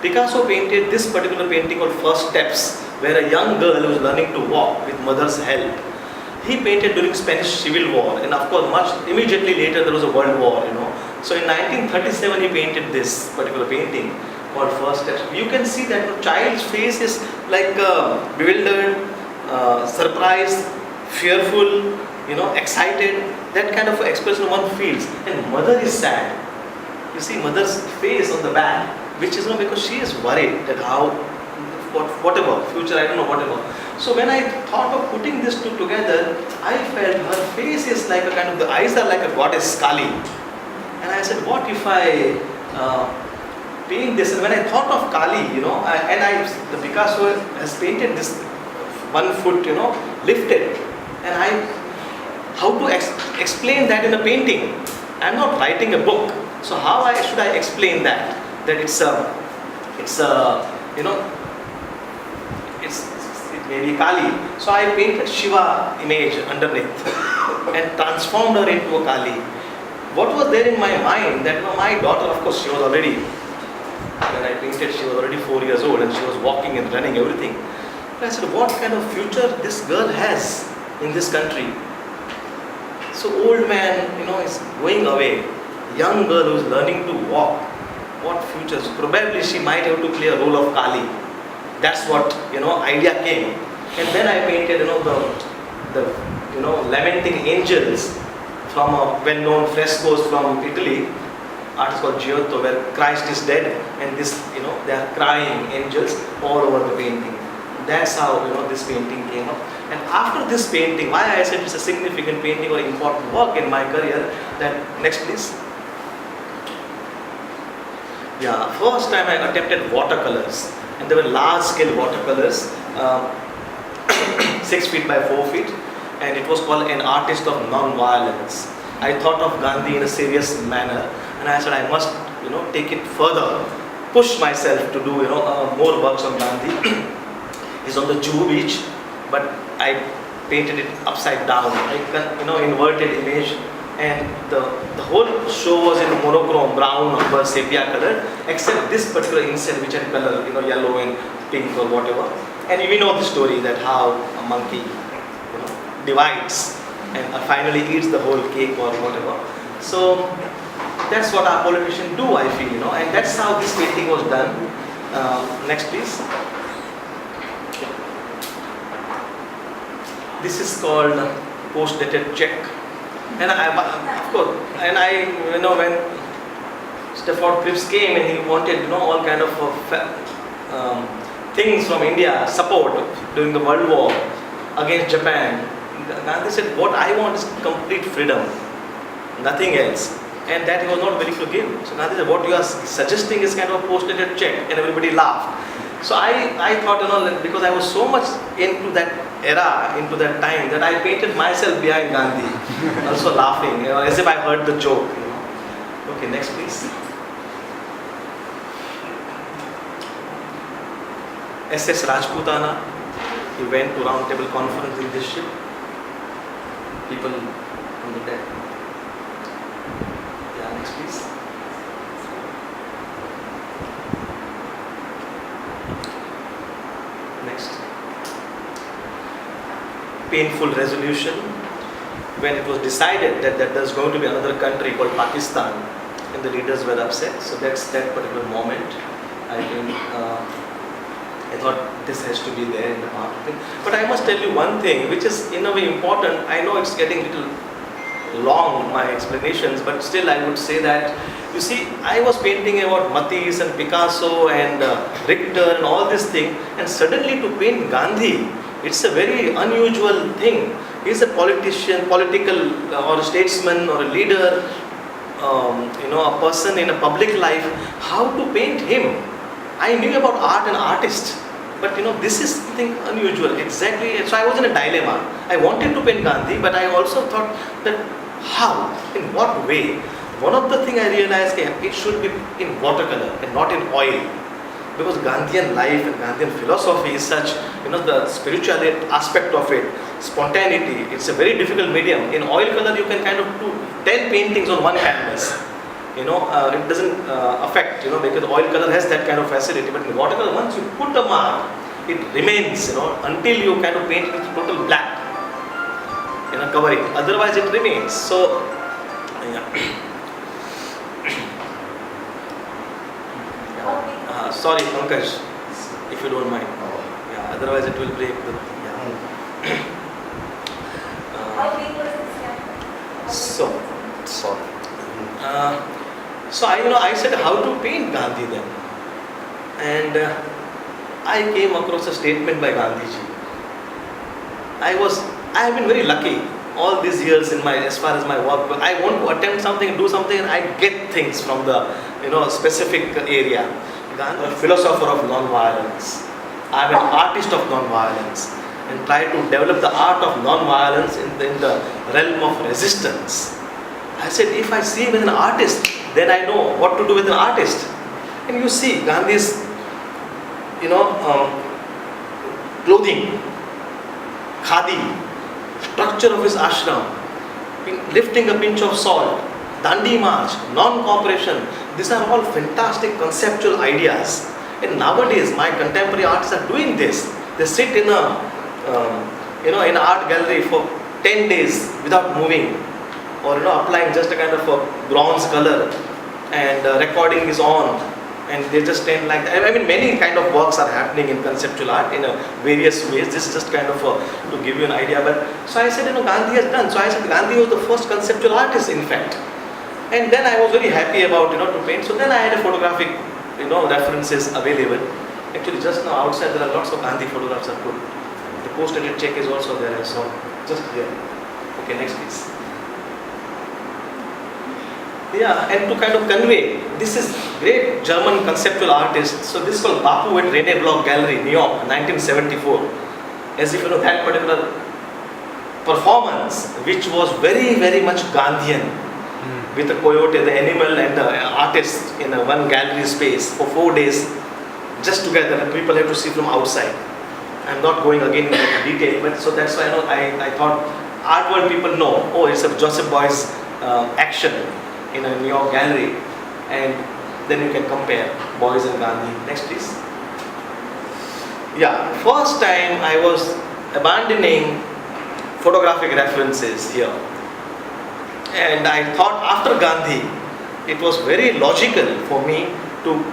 Picasso painted this particular painting called First Steps, where a young girl was learning to walk with mother's help. He painted during Spanish Civil War, and of course immediately later there was a World War, So in 1937 he painted this particular painting called First Steps. You can see that the child's face is like bewildered, surprised, fearful, excited. That kind of expression one feels. And mother is sad. You see mother's face on the back, which is because she is worried that whatever, future, I don't know, whatever. So when I thought of putting these two together, I felt her face is like a kind of, the eyes are like a goddess Kali. And I said, what if I paint this? And when I thought of Kali, the Picasso has painted this 1 foot, lifted. And how to explain that in a painting? I'm not writing a book. So how should I explain that? That it may be Kali. So I painted Shiva image underneath and transformed her into a Kali. What was there in my mind that my daughter, of course, she was already, when I painted, she was already 4 years old and she was walking and running everything. And I said, what kind of future this girl has in this country? So old man, is going away. Young girl who is learning to walk. What futures? Probably she might have to play a role of Kali. That's what, idea came. And then I painted, the lamenting angels from a well-known frescoes from Italy, artist called Giotto, where Christ is dead and this, they are crying angels all over the painting. That's how, this painting came up. And after this painting, why I said it's a significant painting or important work in my career, that, next please. Yeah, first time I attempted watercolors, and there were large-scale watercolors, 6 feet by 4 feet, and it was called An Artist of Non-Violence. I thought of Gandhi in a serious manner, and I said I must, take it further, push myself to do, more works on Gandhi. He's on the Juhu beach, but I painted it upside down, inverted image. And the whole show was in monochrome, brown or sepia color, except this particular inset which had color, yellow and pink or whatever. And we know the story that how a monkey, divides and finally eats the whole cake or whatever. So that's what our politicians do, I feel, and that's how this painting was done. Next, please. This is called post-dated check. And of course, and when Stafford Cripps came and he wanted, all kind of things from India, support during the World War against Japan, Gandhi said, what I want is complete freedom, nothing else. And that he was not willing to give. So Gandhi said, what you are suggesting is kind of a post-dated check, and everybody laughed. So I thought, because I was so much into that era, into that time, that I painted myself behind Gandhi, also laughing, as if I heard the joke. Okay, next please. SS Rajputana, he went to round table conference in this ship. People on the deck. Yeah, next please. Next. painful resolution when it was decided that there's going to be another country called Pakistan, and the leaders were upset. So that's that particular moment. I think I thought this has to be there in the part of it. But I must tell you one thing, which is in a way important. I know it's getting a little long, my explanations, but still I would say that, you see, I was painting about Matisse and Picasso and Richter and all this thing, and suddenly to paint Gandhi, it's a very unusual thing. He's a politician, political or a statesman or a leader, a person in a public life. How to paint him? I knew about art and artist, but this is something unusual. Exactly. So I was in a dilemma. I wanted to paint Gandhi, but I also thought that how, in what way? One of the things I realized, it should be in watercolor and not in oil, because Gandhian life and Gandhian philosophy is such, the spiritual aspect of it, spontaneity. It's a very difficult medium. In oil color, you can kind of do 10 paintings on one canvas. It doesn't affect, because oil color has that kind of facility. But in watercolor, once you put a mark, it remains, until you kind of paint it with total black, cover it. Otherwise, it remains. So, sorry, Pankaj, if you don't mind. Yeah, otherwise it will break the. Yeah. How big was this camera? Sorry. So I said how to paint Gandhi then, and I came across a statement by Gandhiji. I have been very lucky all these years as far as my work. But I want to attempt something, do something, and I get things from the specific area. Gandhi, a philosopher of non-violence. I'm an artist of non-violence, and try to develop the art of non-violence in the realm of resistance. I said, if I see him as an artist, then I know what to do with an artist. And you see Gandhi's, clothing, khadi, structure of his ashram, lifting a pinch of salt, Dandi March, non-cooperation. These are all fantastic conceptual ideas. And nowadays, my contemporary artists are doing this. They sit in in an art gallery for 10 days without moving, or applying just a kind of a bronze color, and recording is on, and they just stand like that. I mean, many kind of works are happening in conceptual art in various ways. This is just kind of to give you an idea. But so I said, Gandhi has done. So I said Gandhi was the first conceptual artist, in fact. And then I was very happy about to paint. So then I had a photographic references available. Actually, just now outside there are lots of Gandhi photographs are put. The post-dated check is also there. I saw just here. Okay, next please. Yeah, and to kind of convey, this is great German conceptual artist. So this is called Bapu at Rene Block Gallery, New York, 1974. As if that particular performance, which was very, very much Gandhian, with the coyote, the animal, and the artist in one gallery space for 4 days, just together, and people have to see from outside. I'm not going again into detail, but so that's why I thought art world people know, oh, it's a Joseph Beuys action in a New York gallery, and then you can compare Beuys and Gandhi. Next please. Yeah, first time I was abandoning photographic references here, and I thought after Gandhi it was very logical for me to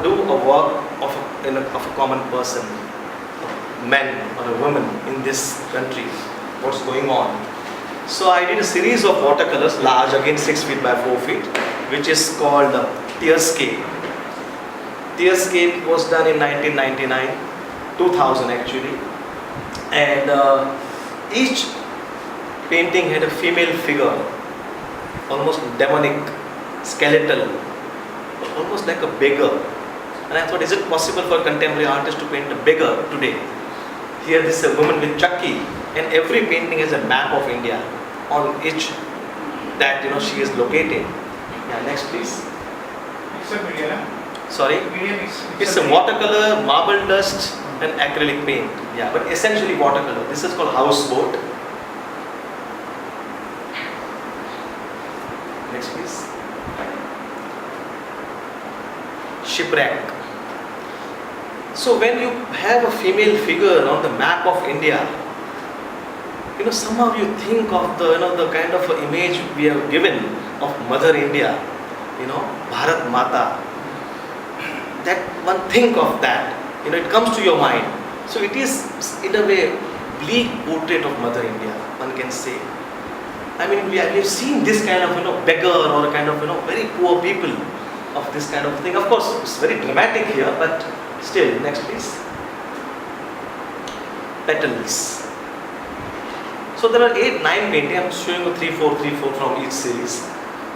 do a work of a common person, a man or a woman in this country, what's going on. So I did a series of watercolors, large, again 6 feet by 4 feet, which is called Tearscape. Tearscape was done in 1999, 2000 actually, and each painting had a female figure, almost demonic, skeletal, almost like a beggar. And I thought, is it possible for a contemporary artist to paint a beggar today? Here this is a woman with chakki, and every painting has a map of India on each that she is located. Yeah, next please. It's a medium. Sorry? Medium It's a watercolor, marble dust, and acrylic paint. Yeah, but essentially watercolor. This is called houseboat. Next please. Shipwreck. So when you have a female figure on the map of India, somehow you think of the kind of image we have given of Mother India, Bharat Mata. That one think of that, it comes to your mind. So it is in a way bleak portrait of Mother India, one can say. I mean, we have seen this kind of beggar or kind of very poor people of this kind of thing. Of course, it's very dramatic here, but still. Next, please. Petals. So there are 8, 9 paintings. I'm showing you 3, 4 from each series.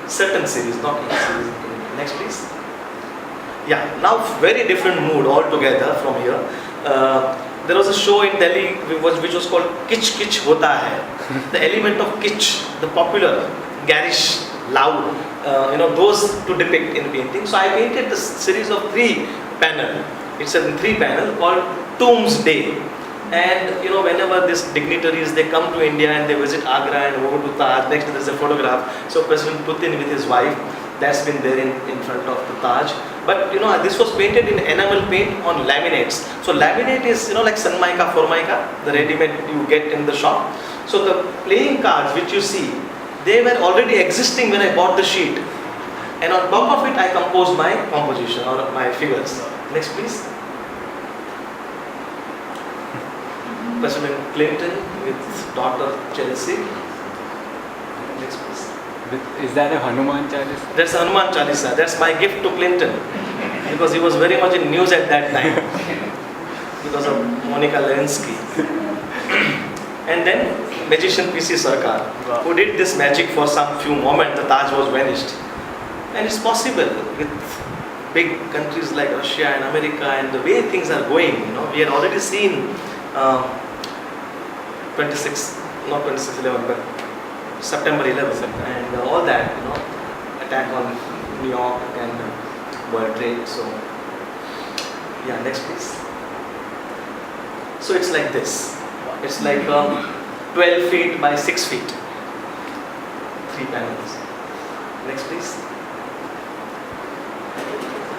Certain series, not each series. Next, please. Yeah, now very different mood altogether from here. There was a show in Delhi which was called Kitsch Kitsch Hota Hai. The element of kitsch, the popular, garish, loud, those to depict in painting. So I painted this series of 3 panel. It's a 3 panel called Tombs Day. And whenever these dignitaries, they come to India and they visit Agra and go to Taj. Next there's a photograph. So President Putin with his wife, that's been there in front of the Taj. But this was painted in enamel paint on laminates. So laminate is like Sanmaika, Formica, the ready-made you get in the shop. So the playing cards which you see, they were already existing when I bought the sheet. And on top of it I composed my composition or my figures. Next please. President Clinton with daughter Chelsea. Next please. Is that a Hanuman Chalisa? That's a Hanuman Chalisa. That's my gift to Clinton, because he was very much in news at that time because of Monica Lewinsky. And then magician P.C. Sarkar, who did this magic for some few moments. The Taj was vanished. And it's possible with big countries like Russia and America and the way things are going. We had already seen 26/11, but September 11th and all that, attack on New York and World Trade. So, yeah, next please. So it's like this. It's like 12 feet by 6 feet. 3 panels. Next please.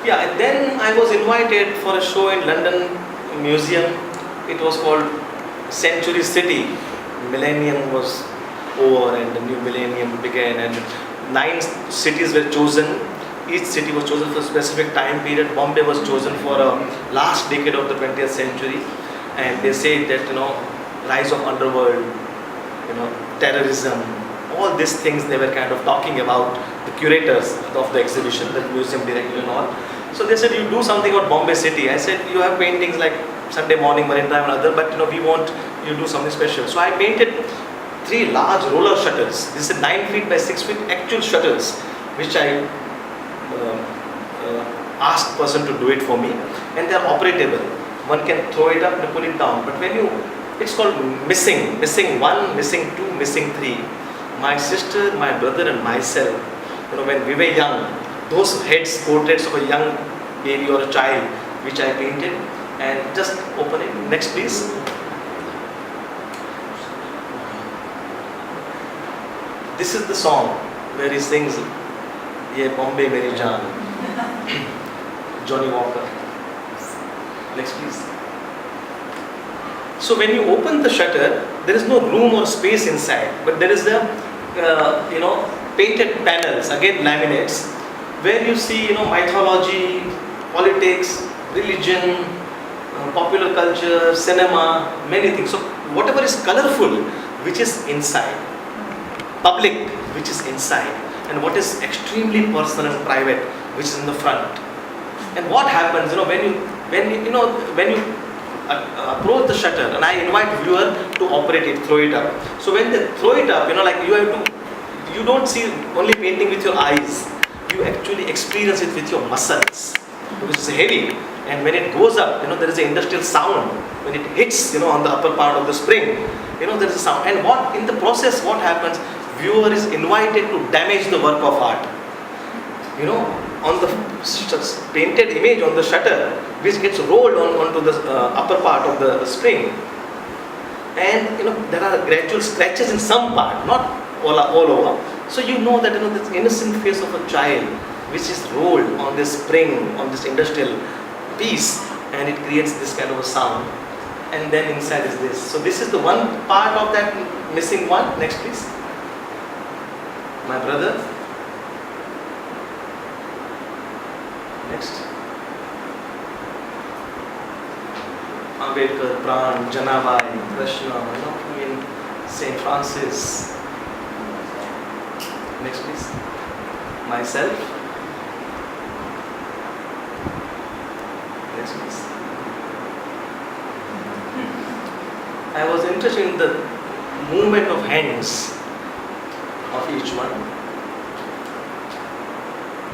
Yeah, and then I was invited for a show in London Museum. It was called Century City. Millennium was over and the new millennium began, and 9 cities were chosen. Each city was chosen for a specific time period. Bombay was chosen for a last decade of the 20th century, and they say that rise of underworld, terrorism, all these things they were kind of talking about, the curators of the exhibition, the museum director and all. So they said, you do something about Bombay city. I said, you have paintings like Sunday morning, Marine Drive and other, but we want you to do something special. So I painted 3 large roller shutters. This is 9 feet by 6 feet actual shutters, which I asked person to do it for me, and they are operatable. One can throw it up and pull it down. But when it's called missing 1, missing 2, missing 3. My sister, my brother and myself, when we were young, those heads, portraits of a young baby or a child, which I painted, and just open it. Next please. This is the song where he sings, Ye Bombay Meri Jaan, Johnny Walker. Next please. So when you open the shutter, there is no room or space inside, but there is the painted panels, again laminates, where you see mythology, politics, religion, popular culture, cinema, many things. So whatever is colorful, which is inside, public, which is inside, and what is extremely personal and private, which is in the front. And what happens, when you approach the shutter, and I invite viewer to operate it, throw it up. So when they throw it up, you don't see only painting with your eyes. You actually experience it with your muscles, because it's heavy. And when it goes up, there is an industrial sound. When it hits, on the upper part of the spring, there is a sound. And in the process, what happens? Viewer is invited to damage the work of art. On the painted image on the shutter, which gets rolled onto the upper part of the spring. And there are gradual scratches in some part, not all over. So that this innocent face of a child, which is rolled on this spring, on this industrial piece, and it creates this kind of a sound. and then inside is this. So this is the one part of that missing one. Next please. My brother. Next. Ambedkar, Pran, Janabai, Krishna, Saint Francis. Next please. Myself. Next please. I was interested in the movement of hands of each one.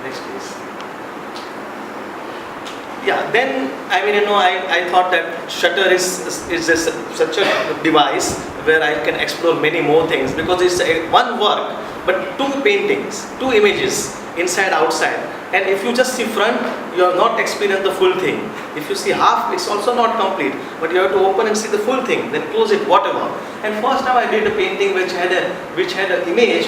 Next please. Yeah, then I thought that shutter is just such a device where I can explore many more things, because it's one work but two paintings, two images, inside outside, and if you just see front, you have not experienced the full thing. If you see half, it's also not complete, but you have to open and see the full thing, then close it, whatever. And first time I did a painting which had an image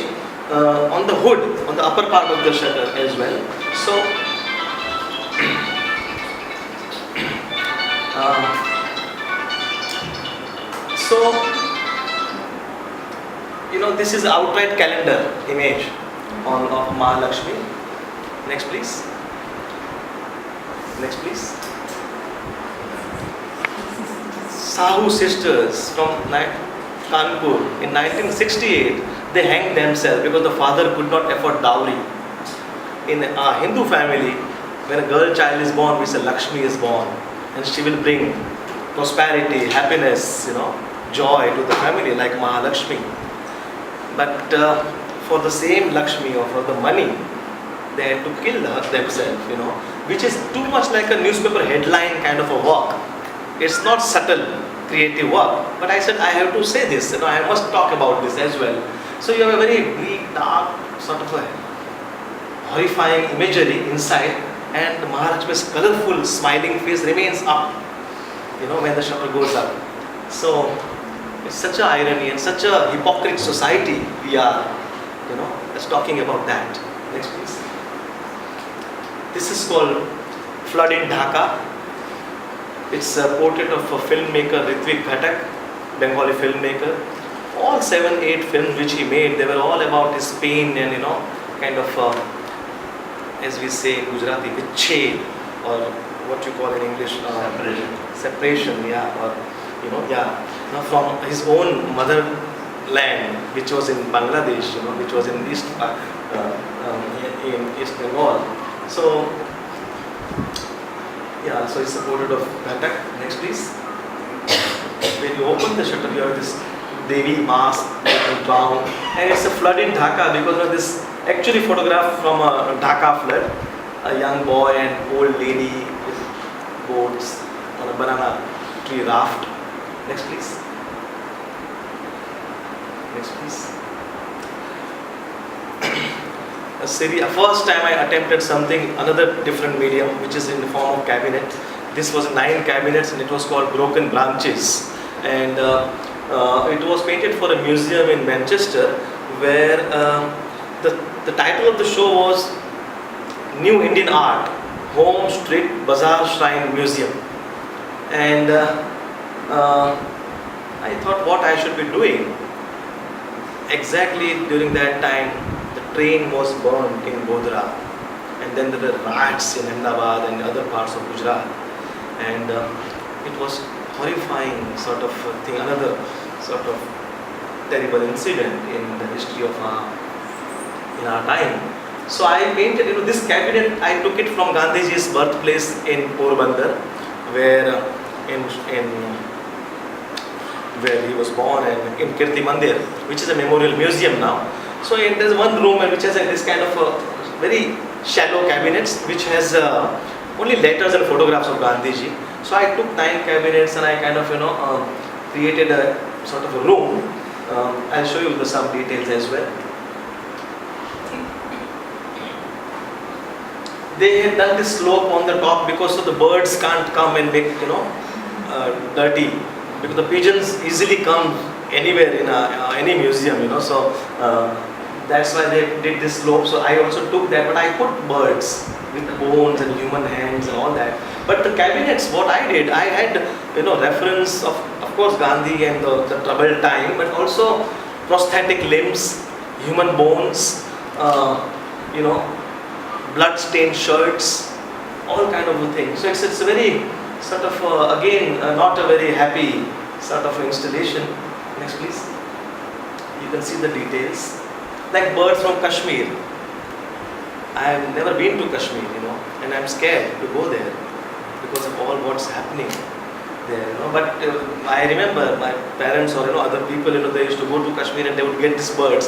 on the hood, on the upper part of the shutter as well. So this is outright calendar image of Mahalakshmi. Next please. Next please. Sahu sisters from Kanpur in 1968, they hanged themselves because the father could not afford dowry. In a Hindu family, when a girl child is born, we say Lakshmi is born, and she will bring prosperity, happiness, joy to the family like Mahalakshmi. But for the same Lakshmi or for the money, they had to kill themselves, which is too much like a newspaper headline kind of a work. It's not subtle, creative work. But I said I have to say this, I must talk about this as well. So you have a very bleak, dark, sort of a horrifying imagery inside, and Mahalakshmi's colorful, smiling face remains up, when the shutter goes up. So it's such a irony and such a hypocrite society we are, just talking about that. Next please. This is called Flood in Dhaka. It's a portrait of a filmmaker, Ritvik Ghatak, Bengali filmmaker. All 7-8 films which he made, they were all about his pain and kind of, as we say in Gujarati, vichhed, or what you call in English, separation, yeah, or from his own motherland, which was in Bangladesh, which was in East Bengal. So it's a portrait of Ghatak. Next please. When you open the shutter, you have this Devi mask and gown, and it's a flood in Dhaka because of this actually photograph from a Dhaka flood. A young boy and old lady with boats on a banana tree raft. Next please. Next please. First time I attempted something, another different medium, which is in the form of cabinet. This was 9 cabinets and it was called Broken Branches. And it was painted for a museum in Manchester, where the title of the show was New Indian Art, Home Street Bazaar Shrine Museum. And I thought what I should be doing. Exactly during that time, the train was burned in Godhra, and then there were riots in Ahmedabad and other parts of Gujarat, and it was horrifying sort of thing, another sort of terrible incident in the history of in our time. So I painted, this cabinet. I took it from Gandhiji's birthplace in Porbandar, where where he was born, and in Kirti Mandir, which is a memorial museum now. So there's one room which has this kind of a very shallow cabinets, which has only letters and photographs of Gandhiji. So I took 9 cabinets and I kind of created a sort of a room. I'll show you some details as well. They had done this slope on the top because so the birds can't come and make dirty, because the pigeons easily come anywhere in any museum, so That's why they did this slope. So I also took that, but I put birds with bones and human hands and all that. But the cabinets, what I did, I had reference of course Gandhi and the troubled time, but also prosthetic limbs, human bones, blood-stained shirts, all kind of things. So it's a very sort of again not a very happy sort of installation. Next, please. You can see the details, like birds from Kashmir. I have never been to Kashmir, and I'm scared to go there because of all what's happening there, But I remember my parents or other people, they used to go to Kashmir and they would get these birds,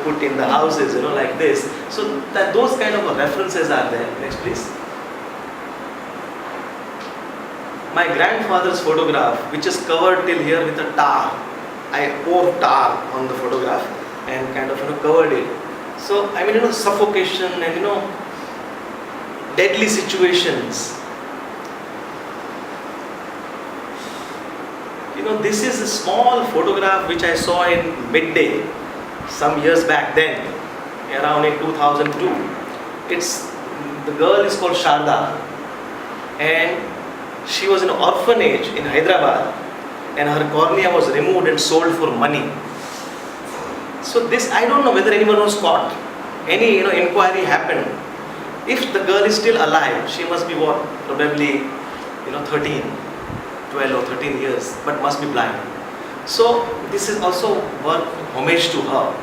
put in the houses, like this. So that those kind of references are there. Next, please. My grandfather's photograph, which is covered till here with a tar. I poured tar on the photograph and kind of covered it. So I mean suffocation and deadly situations. This is a small photograph which I saw in Midday some years back then, around in 2002. The girl is called Sharda, and she was in an orphanage in Hyderabad, and her cornea was removed and sold for money. So this, I don't know whether anyone was caught. Any inquiry happened. If the girl is still alive, she must be what? Probably 12 or 13 years, but must be blind. So this is also work homage to her.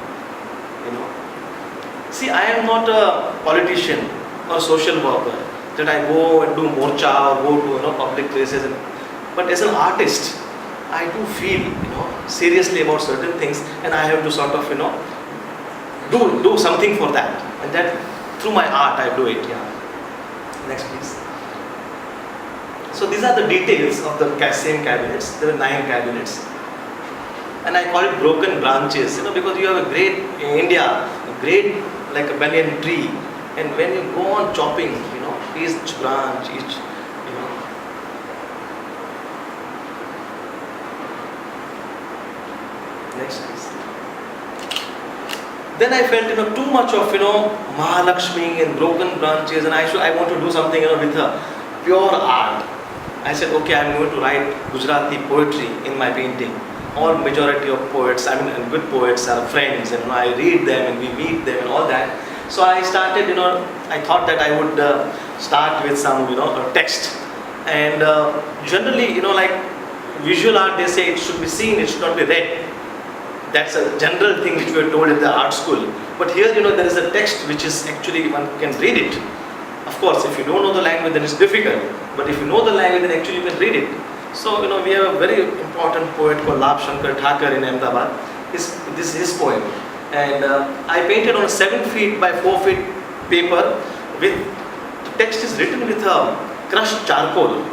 See, I am not a politician or social worker that I go and do morcha or go to public places. But as an artist, I do feel seriously about certain things, and I have to sort of do something for that, and that through my art I do it. Yeah. Next, please. So these are the details of the same cabinets. There are 9 cabinets, and I call it broken branches, because you have a great in India, a great like a banyan tree, and when you go on chopping, each branch, Next, please. Then I felt too much of Mahalakshmi and broken branches, and I want to do something with a pure art. I said, okay, I'm going to write Gujarati poetry in my painting. All majority of poets, and good poets are friends, and I read them and we meet them and all that. So I started, I thought that I would start with some, a text. And generally, like visual art, they say it should be seen, it should not be read. That's a general thing which we are told in the art school. But here, there is a text which is actually, one can read it. Of course, if you don't know the language, then it's difficult. But if you know the language, then actually you can read it. So, we have a very important poet called Labh Shankar Thakur in Ahmedabad. This is his poem. And I painted on a 7 feet by 4 feet paper with, the text is written with crushed charcoal,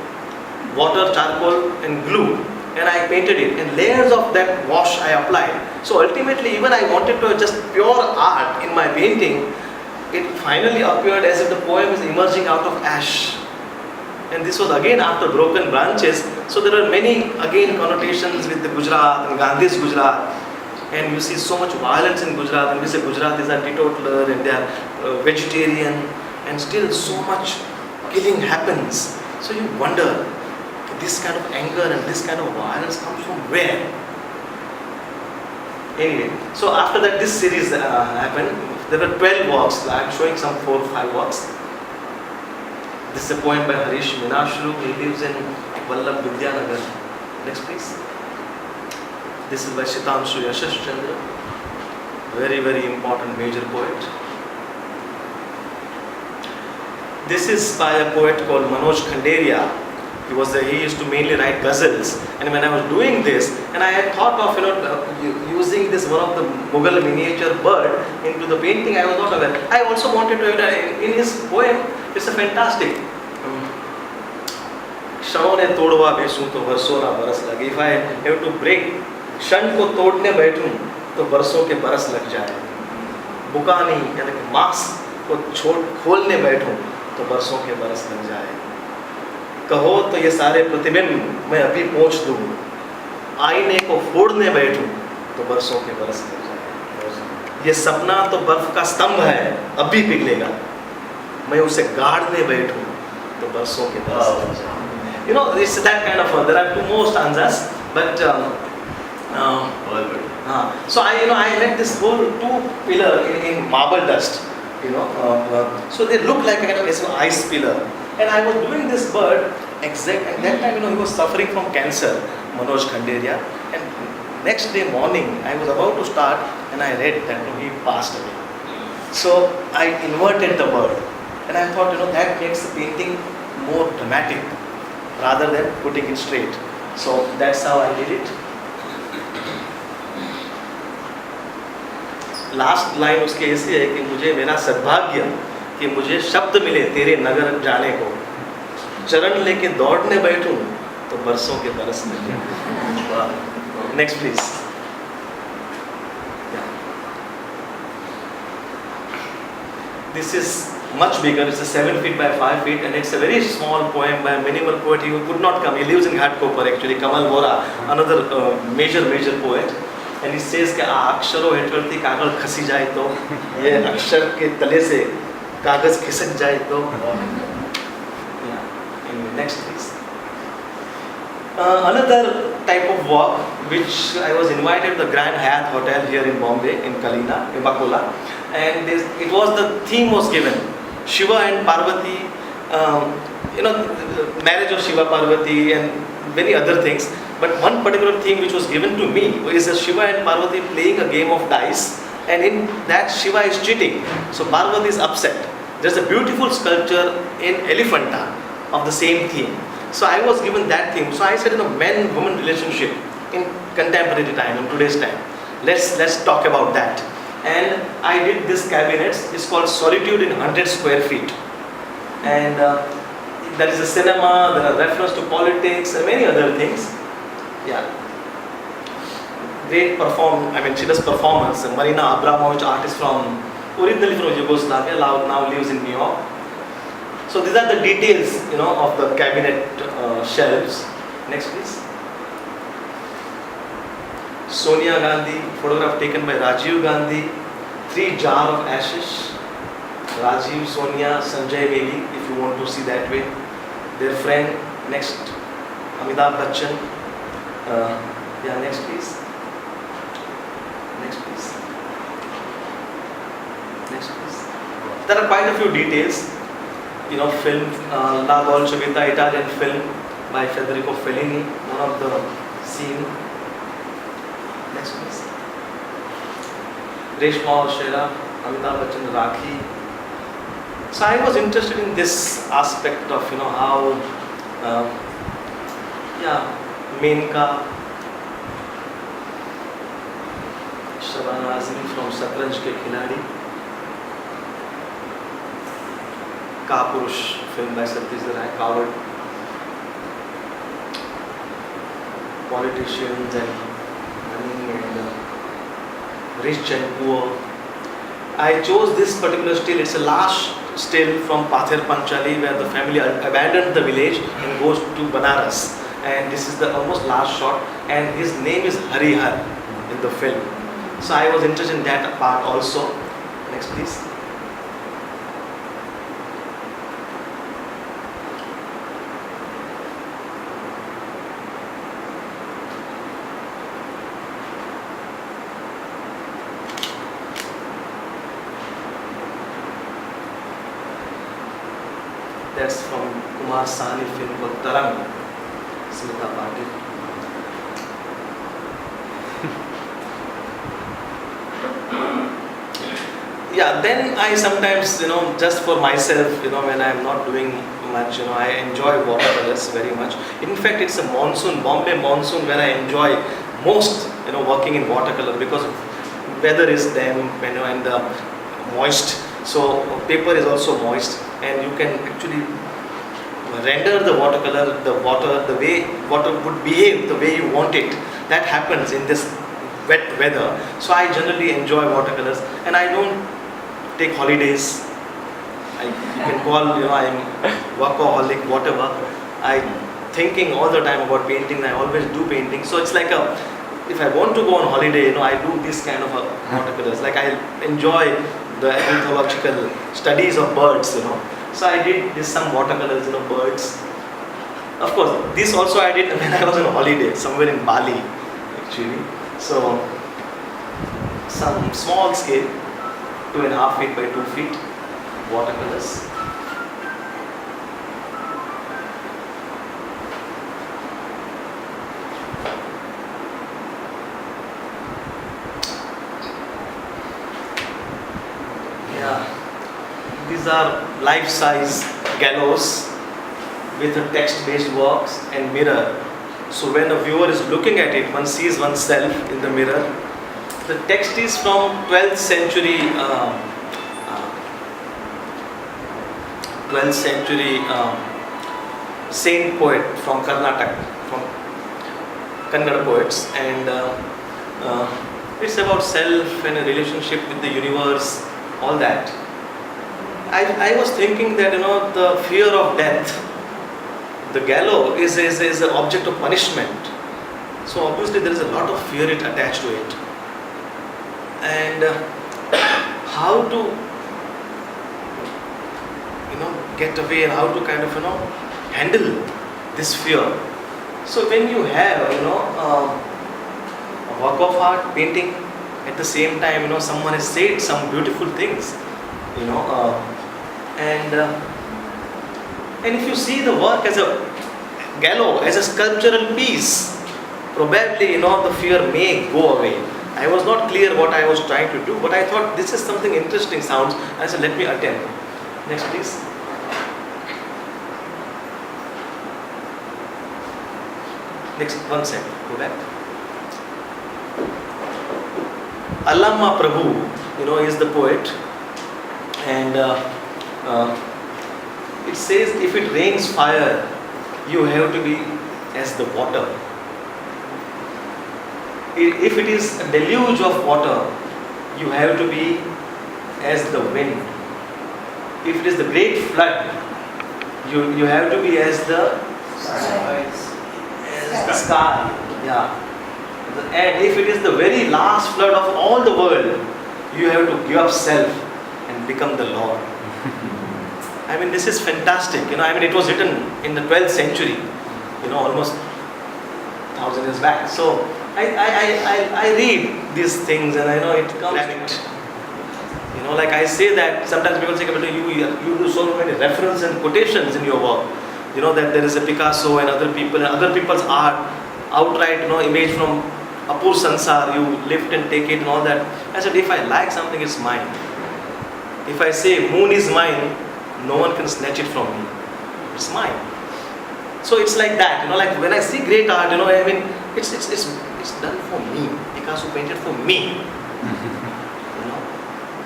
water, charcoal and glue. And I painted it, and layers of that wash I applied. So ultimately, even I wanted to just pure art in my painting, it finally appeared as if the poem is emerging out of ash. And this was again after broken branches. So there are many again connotations with the Gujarat and Gandhi's Gujarat. And you see so much violence in Gujarat, and we say Gujaratis are teetotaler and they are vegetarian, and still so much killing happens. So you wonder, this kind of anger and this kind of violence comes from where? Anyway, so after that this series happened. There were 12 works. I am showing some 4 or 5 works. This is a poem by Harish Minashru. He lives in Vallabh Vidyanagar. Next, please. This is by Shitanshu Yashash Chandra. Very, very important major poet. This is by a poet called Manoj Khanderia. He used to mainly write ghazals, and when I was doing this, and I had thought of using this one of the Mughal miniature bird into the painting, I was not aware. I also wanted to, in his poem, it's a fantastic. क्षणों ने तोड़वा बेसूं तो बरसों ना बरस लगे. If I have to break, क्षण को तोड़ने बैठूं तो बरसों के बरस लग जाए. बुकानी यानी कि मास्क को खोलने बैठूं तो बरसों के बरस लग जाए. कहो तो ये सारे प्रतिबिंब मैं अभी पोंछ दूँ, आईने को फोड़ने बैठूं तो बरसों के बरस लग जाए. ये सपना तो बर्फ का स्तंभ है, अब भी पिघलेगा, मैं उसे गाड़ने बैठूं तो बरसों के बरस। You know, it's that kind of there are two more stanzas, but so I let this whole two pillar in marble dust, so they look like a kind of ice pillar, and I was doing this bird exact at that time. He was suffering from cancer, Manoj Khanderia, and next day morning I was about to start, and I read that he passed away. So I inverted the bird, and I thought that makes the painting more dramatic rather than putting it straight. So that's how I did it. Last line उसके ऐसी है कि मुझे मेरा सद्भाग्य कि मुझे शब्द मिले तेरे नगर जाने को, चरण लेके दौड़ने बैठूं तो बरसों के बरस लगे। Next please. This is much bigger. It's a 7 feet by 5 feet, and it's a very small poem by a minimal poet. He could not come. He lives in Ghatkopar actually. Kamal Vora, another major poet. And he says कि अक्षरों हेठळती कागज खसी जाए तो, ये अक्षर के तले से कागज खिसक जाए तो। Next please. Another type of walk which I was invited to the Grand Hyatt Hotel here in Bombay, in Kalina, in Bakola, and it was the theme was given, Shiva and Parvati, marriage of Shiva Parvati and many other things. But one particular theme which was given to me is a Shiva and Parvati playing a game of dice, and in that Shiva is cheating, so Parvati is upset. There's a beautiful sculpture in Elephanta of the same theme. So I was given that theme. So I said, man-woman relationship in contemporary time, in today's time. Let's talk about that. And I did this cabinet. It's called Solitude in 100 square feet. And there is a cinema, there are reference to politics and many other things. Yeah. Great she does performance. Marina Abramovic, artist originally from Yugoslavia, now lives in New York. So these are the details, of the cabinet shelves. Next, please. Sonia Gandhi, photograph taken by Rajiv Gandhi. 3 jars of ashes. Rajiv, Sonia, Sanjay maybe, if you want to see that way. Their friend. Next, Amitabh Bachchan. Next please. Next please. Next please. There are quite a few details. Film, La Dolce Vita, Italian film by Federico Fellini, one of the scene. Next please. Reshma Oshera, Amitabh Bachchan, Rakhi. So I was interested in this aspect of, how, Menka, Shabana Azmi from Satranj Ke Khiladi, Kapurush film by Satish Rai, Coward, politicians and money and rich and poor. I chose this particular still. It's a last still from Pather Panchali, where the family abandoned the village and goes to Banaras. And this is the almost last shot, and his name is Harihar in the film. So I was interested in that part also. Next please. That's from Kumar Sani film called Tarang, Smita Patil. Then I sometimes, just for myself, when I am not doing much, I enjoy watercolors very much. In fact, it's a monsoon, Bombay monsoon, where I enjoy most, working in watercolor, because weather is damp, and moist. So paper is also moist, and you can actually render the watercolor, the way water would behave, the way you want it. That happens in this wet weather. So I generally enjoy watercolors, and I don't take holidays. You can call, I'm workaholic, whatever. I thinking all the time about painting. I always do painting. So it's like if I want to go on holiday, I do this kind of watercolors. Like I enjoy the ornithological studies of birds, So I did some watercolors, birds. Of course, this also I did when I was on holiday, somewhere in Bali, actually. So, some small scale, 2.5 feet by 2 feet, watercolors. These are life-size gallows with a text-based works and mirror. So when a viewer is looking at it, one sees oneself in the mirror. The text is from 12th century, 12th century saint poet from Karnataka, from Kannada poets, and it's about self and a relationship with the universe, all that. I was thinking that the fear of death, the gallows is an object of punishment. So obviously there is a lot of fear attached to it, and how to get away and how to kind of handle this fear. So when you have a work of art, painting, at the same time someone has said some beautiful things, and if you see the work as a gallows, as a sculptural piece, probably the fear may go away. I was not clear what I was trying to do, but I thought this is something interesting sounds. I said, let me attempt. Next, please. Next, 1 second. Go back. Allama Prabhu, is the poet, and it says, if it rains fire, you have to be as the water. If it is a deluge of water, you have to be as the wind. If it is the great flood, you have to be as the sky. Yeah. And if it is the very last flood of all the world, you have to give up self and become the Lord. I mean, this is fantastic. It was written in the 12th century, almost 1,000 years back. So I read these things and I know it comes. Like I say that sometimes people say, you do so many references and quotations in your work. That there is a Picasso and other people and other people's art, outright, image from Apur Sansar, you lift and take it and all that. I said, if I like something, it's mine. If I say moon is mine, no one can snatch it from me. It's mine. So it's like that, like when I see great art, it's done for me. Picasso painted for me.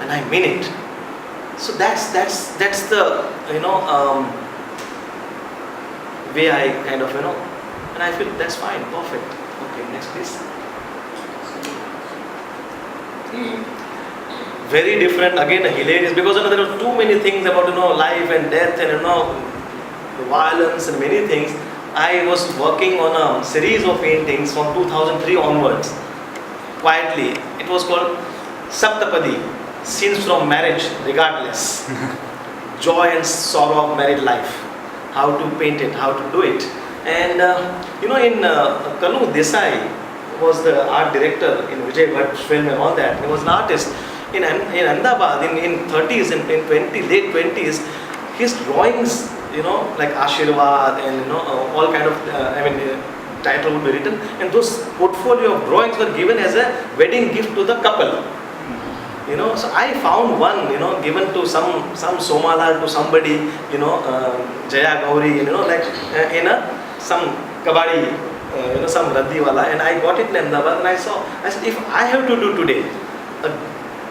And I mean it. So that's the way I kind of and I feel that's fine, perfect. Okay, next please. Very different, again hilarious, because there are too many things about life and death and violence and many things. I was working on a series of paintings from 2003 onwards, quietly. It was called Saptapadi, Scenes from Marriage Regardless. Joy and sorrow of married life. How to paint it, how to do it. And Kanu Desai was the art director in Vijay Bhatt's film and all that. He was an artist. In Ahmedabad, in 30s and in late 20s, his drawings, like Ashirwad and all kind of, title would be written, and those portfolio of drawings were given as a wedding gift to the couple. So I found one, given to some Somala to somebody, Jaya Gauri, like some kabadi, some raddi wala, and I got it in Ahmedabad, and I said, if I have to do today a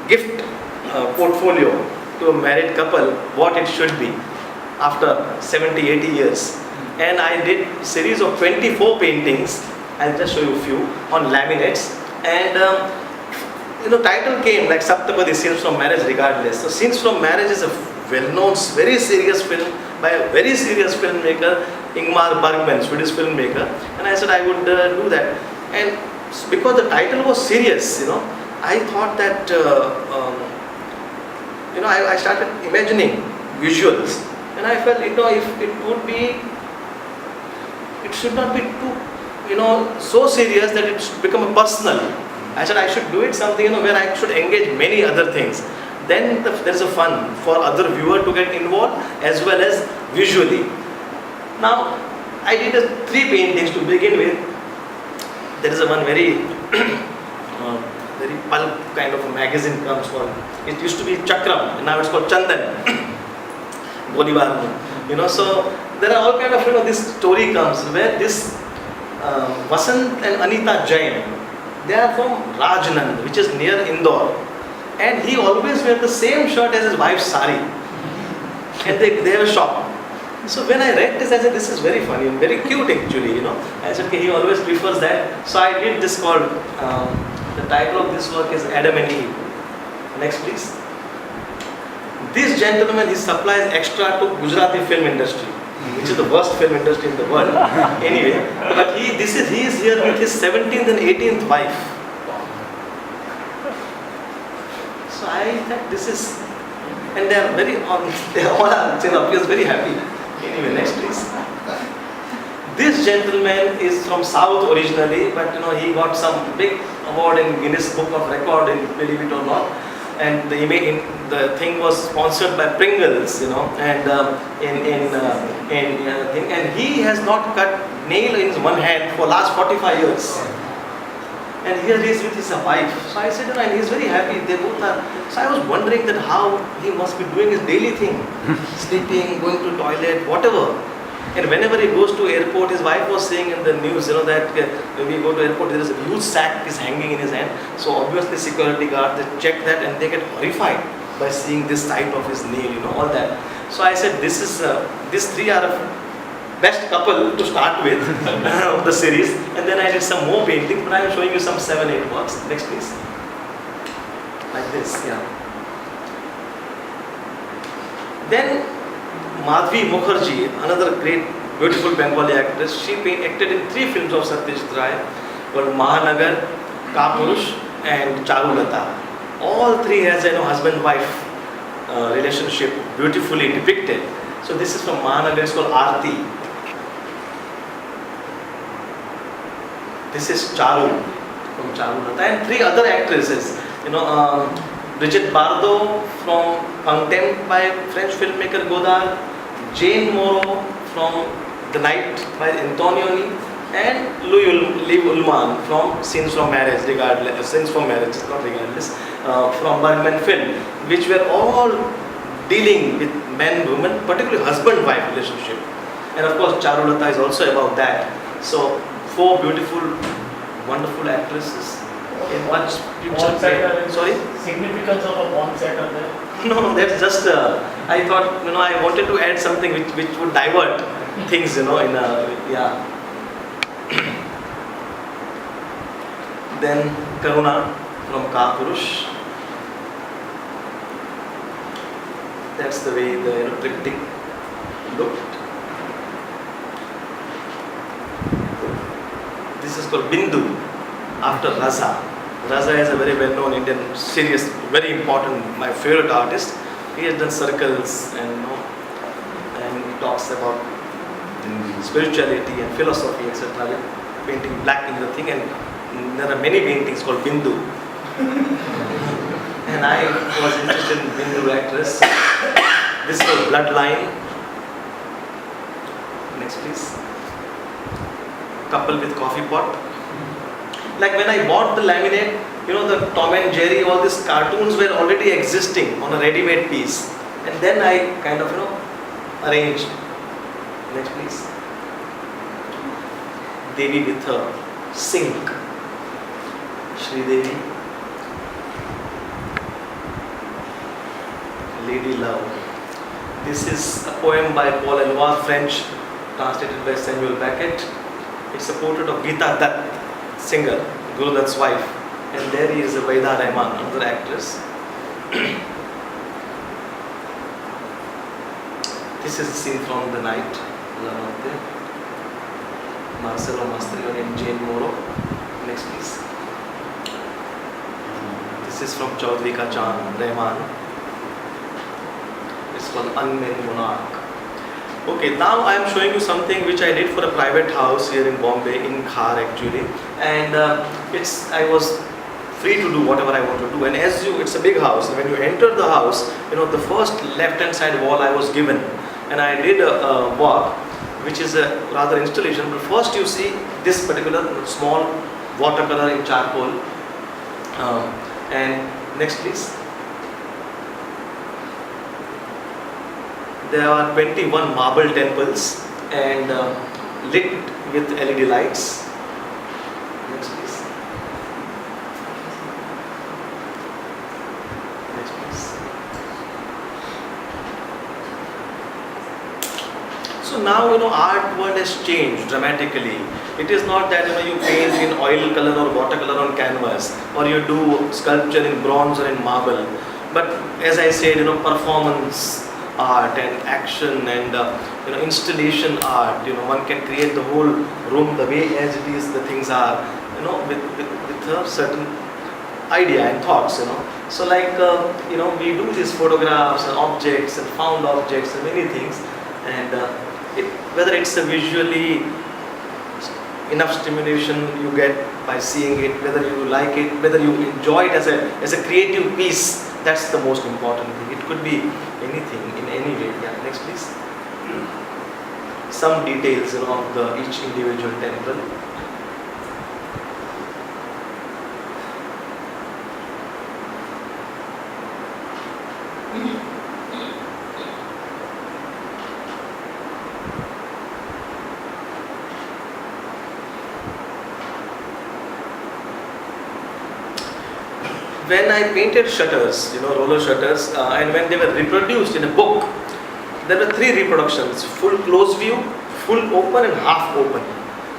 gift portfolio to a married couple, what it should be after 70, 80 years. And I did a series of 24 paintings, I'll just show you a few, on laminates, and title came like Saptapadi, Scenes from Marriage Regardless. So Scenes from Marriage is a well-known, very serious film by a very serious filmmaker, Ingmar Bergman, Swedish filmmaker, and I said I would do that. And because the title was serious, I thought that, I started imagining visuals, and I felt, if it would be, it should not be too, so serious that it should become a personal. I said I should do it something, where I should engage many other things. Then there is a fun for other viewer to get involved as well as visually. Now, I did 3 paintings to begin with. There is a one very, very pulp kind of a magazine comes for. It used to be Chakram, and now it's called Chandan. Bolivar, So there are all kind of, this story comes where this Vasant and Anita Jain, they are from Rajnand, which is near Indore, and he always wears the same shirt as his wife's sari, and they have a shop. So when I read this, I said, this is very funny and very cute actually, I said, okay, he always prefers that. So I did this called, the title of this work is Adam and Eve. Next please. This gentleman, he supplies extra to Gujarati film industry, which is the worst film industry in the world. Anyway, but he is here with his 17th and 18th wife. So I thought this is, and they are very, they all are, appears very happy. Anyway, next please. This gentleman is from South originally, but he got some big award in Guinness Book of Record, believe it or not. And the thing was sponsored by Pringles, and and he has not cut nail in his one hand for last 45 years. And here he is with his wife. So I said, and he's very happy. They both are. So I was wondering that how he must be doing his daily thing, sleeping, going to toilet, whatever. And whenever he goes to airport, his wife was saying in the news, that when we go to airport, there is a huge sack is hanging in his hand. So obviously security guard, they check that and they get horrified by seeing this sight of his nail, all that. So I said, these 3 are a best couple to start with of the series. And then I did some more paintings, but I am showing you some 7-8 works. Next please. Like this, yeah. Then Madhvi Mukherjee, another great, beautiful Bengali actress, she acted in 3 films of Satyajit Ray, called Mahanagar, Kapurush and Charulata. All 3 has a husband-wife relationship beautifully depicted. So this is from Mahanagar, it's called Aarti. This is Charu from Charulata, and 3 other actresses, Brigitte Bardot from Contempt by French filmmaker Godard, Jane Moreau from The Night by Antonioni, and Liv Ullmann from Scenes from Marriage, from Bergman Film, which were all dealing with men, women, particularly husband-wife relationship. And of course, Charulata is also about that. So, 4 beautiful, wonderful actresses in one picture. Sorry? Significance of a pawn set are there? No, that's just, I thought, I wanted to add something which would divert things, yeah. Then Karuna from Kapurush. That's the way the triptych looked. This is called Bindu, after Raza. Raza is a very well-known Indian, serious, very important, my favorite artist. He has done circles and he talks about spirituality and philosophy, etc. Painting black in the thing, and there are many paintings called Bindu. And I was interested in Bindu actress. This was Bloodline. Next please. Couple with coffee pot. Like when I bought the laminate, the Tom and Jerry, all these cartoons were already existing on a ready-made piece. And then I kind of, arranged. Next please. Devi with her sink. Shri Devi. Lady Love. This is a poem by Paul Eluard, French, translated by Samuel Beckett. It's a portrait of Geeta Dutt, singer, Guru Dutt's wife. And there is Vaida Rahman, another actress. This is a scene from The Night, Marcelo Mastroianni and Jane Moreau. Next please. is from Chaudhry Ka Chand, Rahman. It's called Unnamed Monarch. Okay, now I am showing you something which I did for a private house here in Bombay, in Khar actually. And I was free to do whatever I want to do. And it's a big house. And when you enter the house, the first left-hand side wall I was given. And I did a work, which is a rather installation. But first you see this particular small watercolor in charcoal. And next please. There are 21 marble temples and lit with LED lights. Next please. Next please. So now art world has changed dramatically. It is not that you paint in oil color or watercolor on canvas, or you do sculpture in bronze or in marble. But as I said, performance art and action and installation art, one can create the whole room the way as it is, the things are, with a certain idea and thoughts, So like, we do these photographs and objects and found objects and many things, and whether it's a visually enough stimulation you get by seeing it, whether you like it, whether you enjoy it as a creative piece, that's the most important thing. It could be anything in any way. Yeah, next please. Some details of each individual temple. When I painted shutters, roller shutters, and when they were reproduced in a book, there were 3 reproductions: full close view, full open and half open.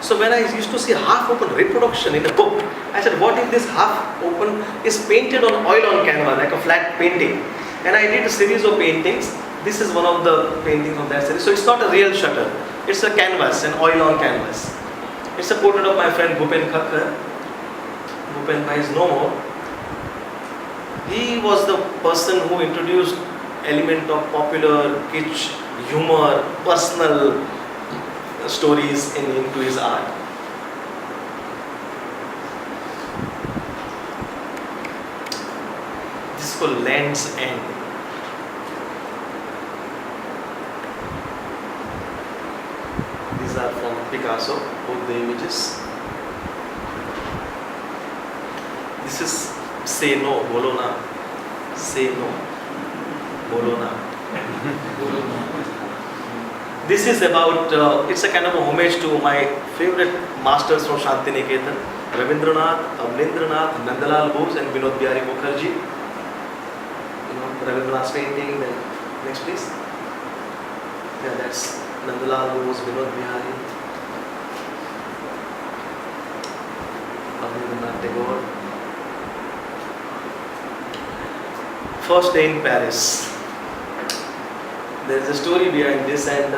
So when I used to see half open reproduction in a book, I said, what if this half open is painted on oil on canvas, like a flat painting? And I did a series of paintings. This is one of the paintings of that series. So it's not a real shutter, it's a canvas, an oil on canvas. It's a portrait of my friend Bhupen Khakkar. Bhupen Bhai is no more. He was the person who introduced element of popular, kitsch, humor, personal stories into his art. This is called Land's End. These are from Picasso, both the images. This is Say No, Bolo Na. Say No, Bolo Na. This is about, it's a kind of a homage to my favorite masters from Shantiniketan, Rabindranath, Abhindranath, Nandalal Bose and Vinod Bihari Mukherjee. Rabindranath's painting, then next please. Yeah, that's Nandalal Bose, Vinod Bihari, Abhindranath Tagore. First day in Paris. There is a story behind this, and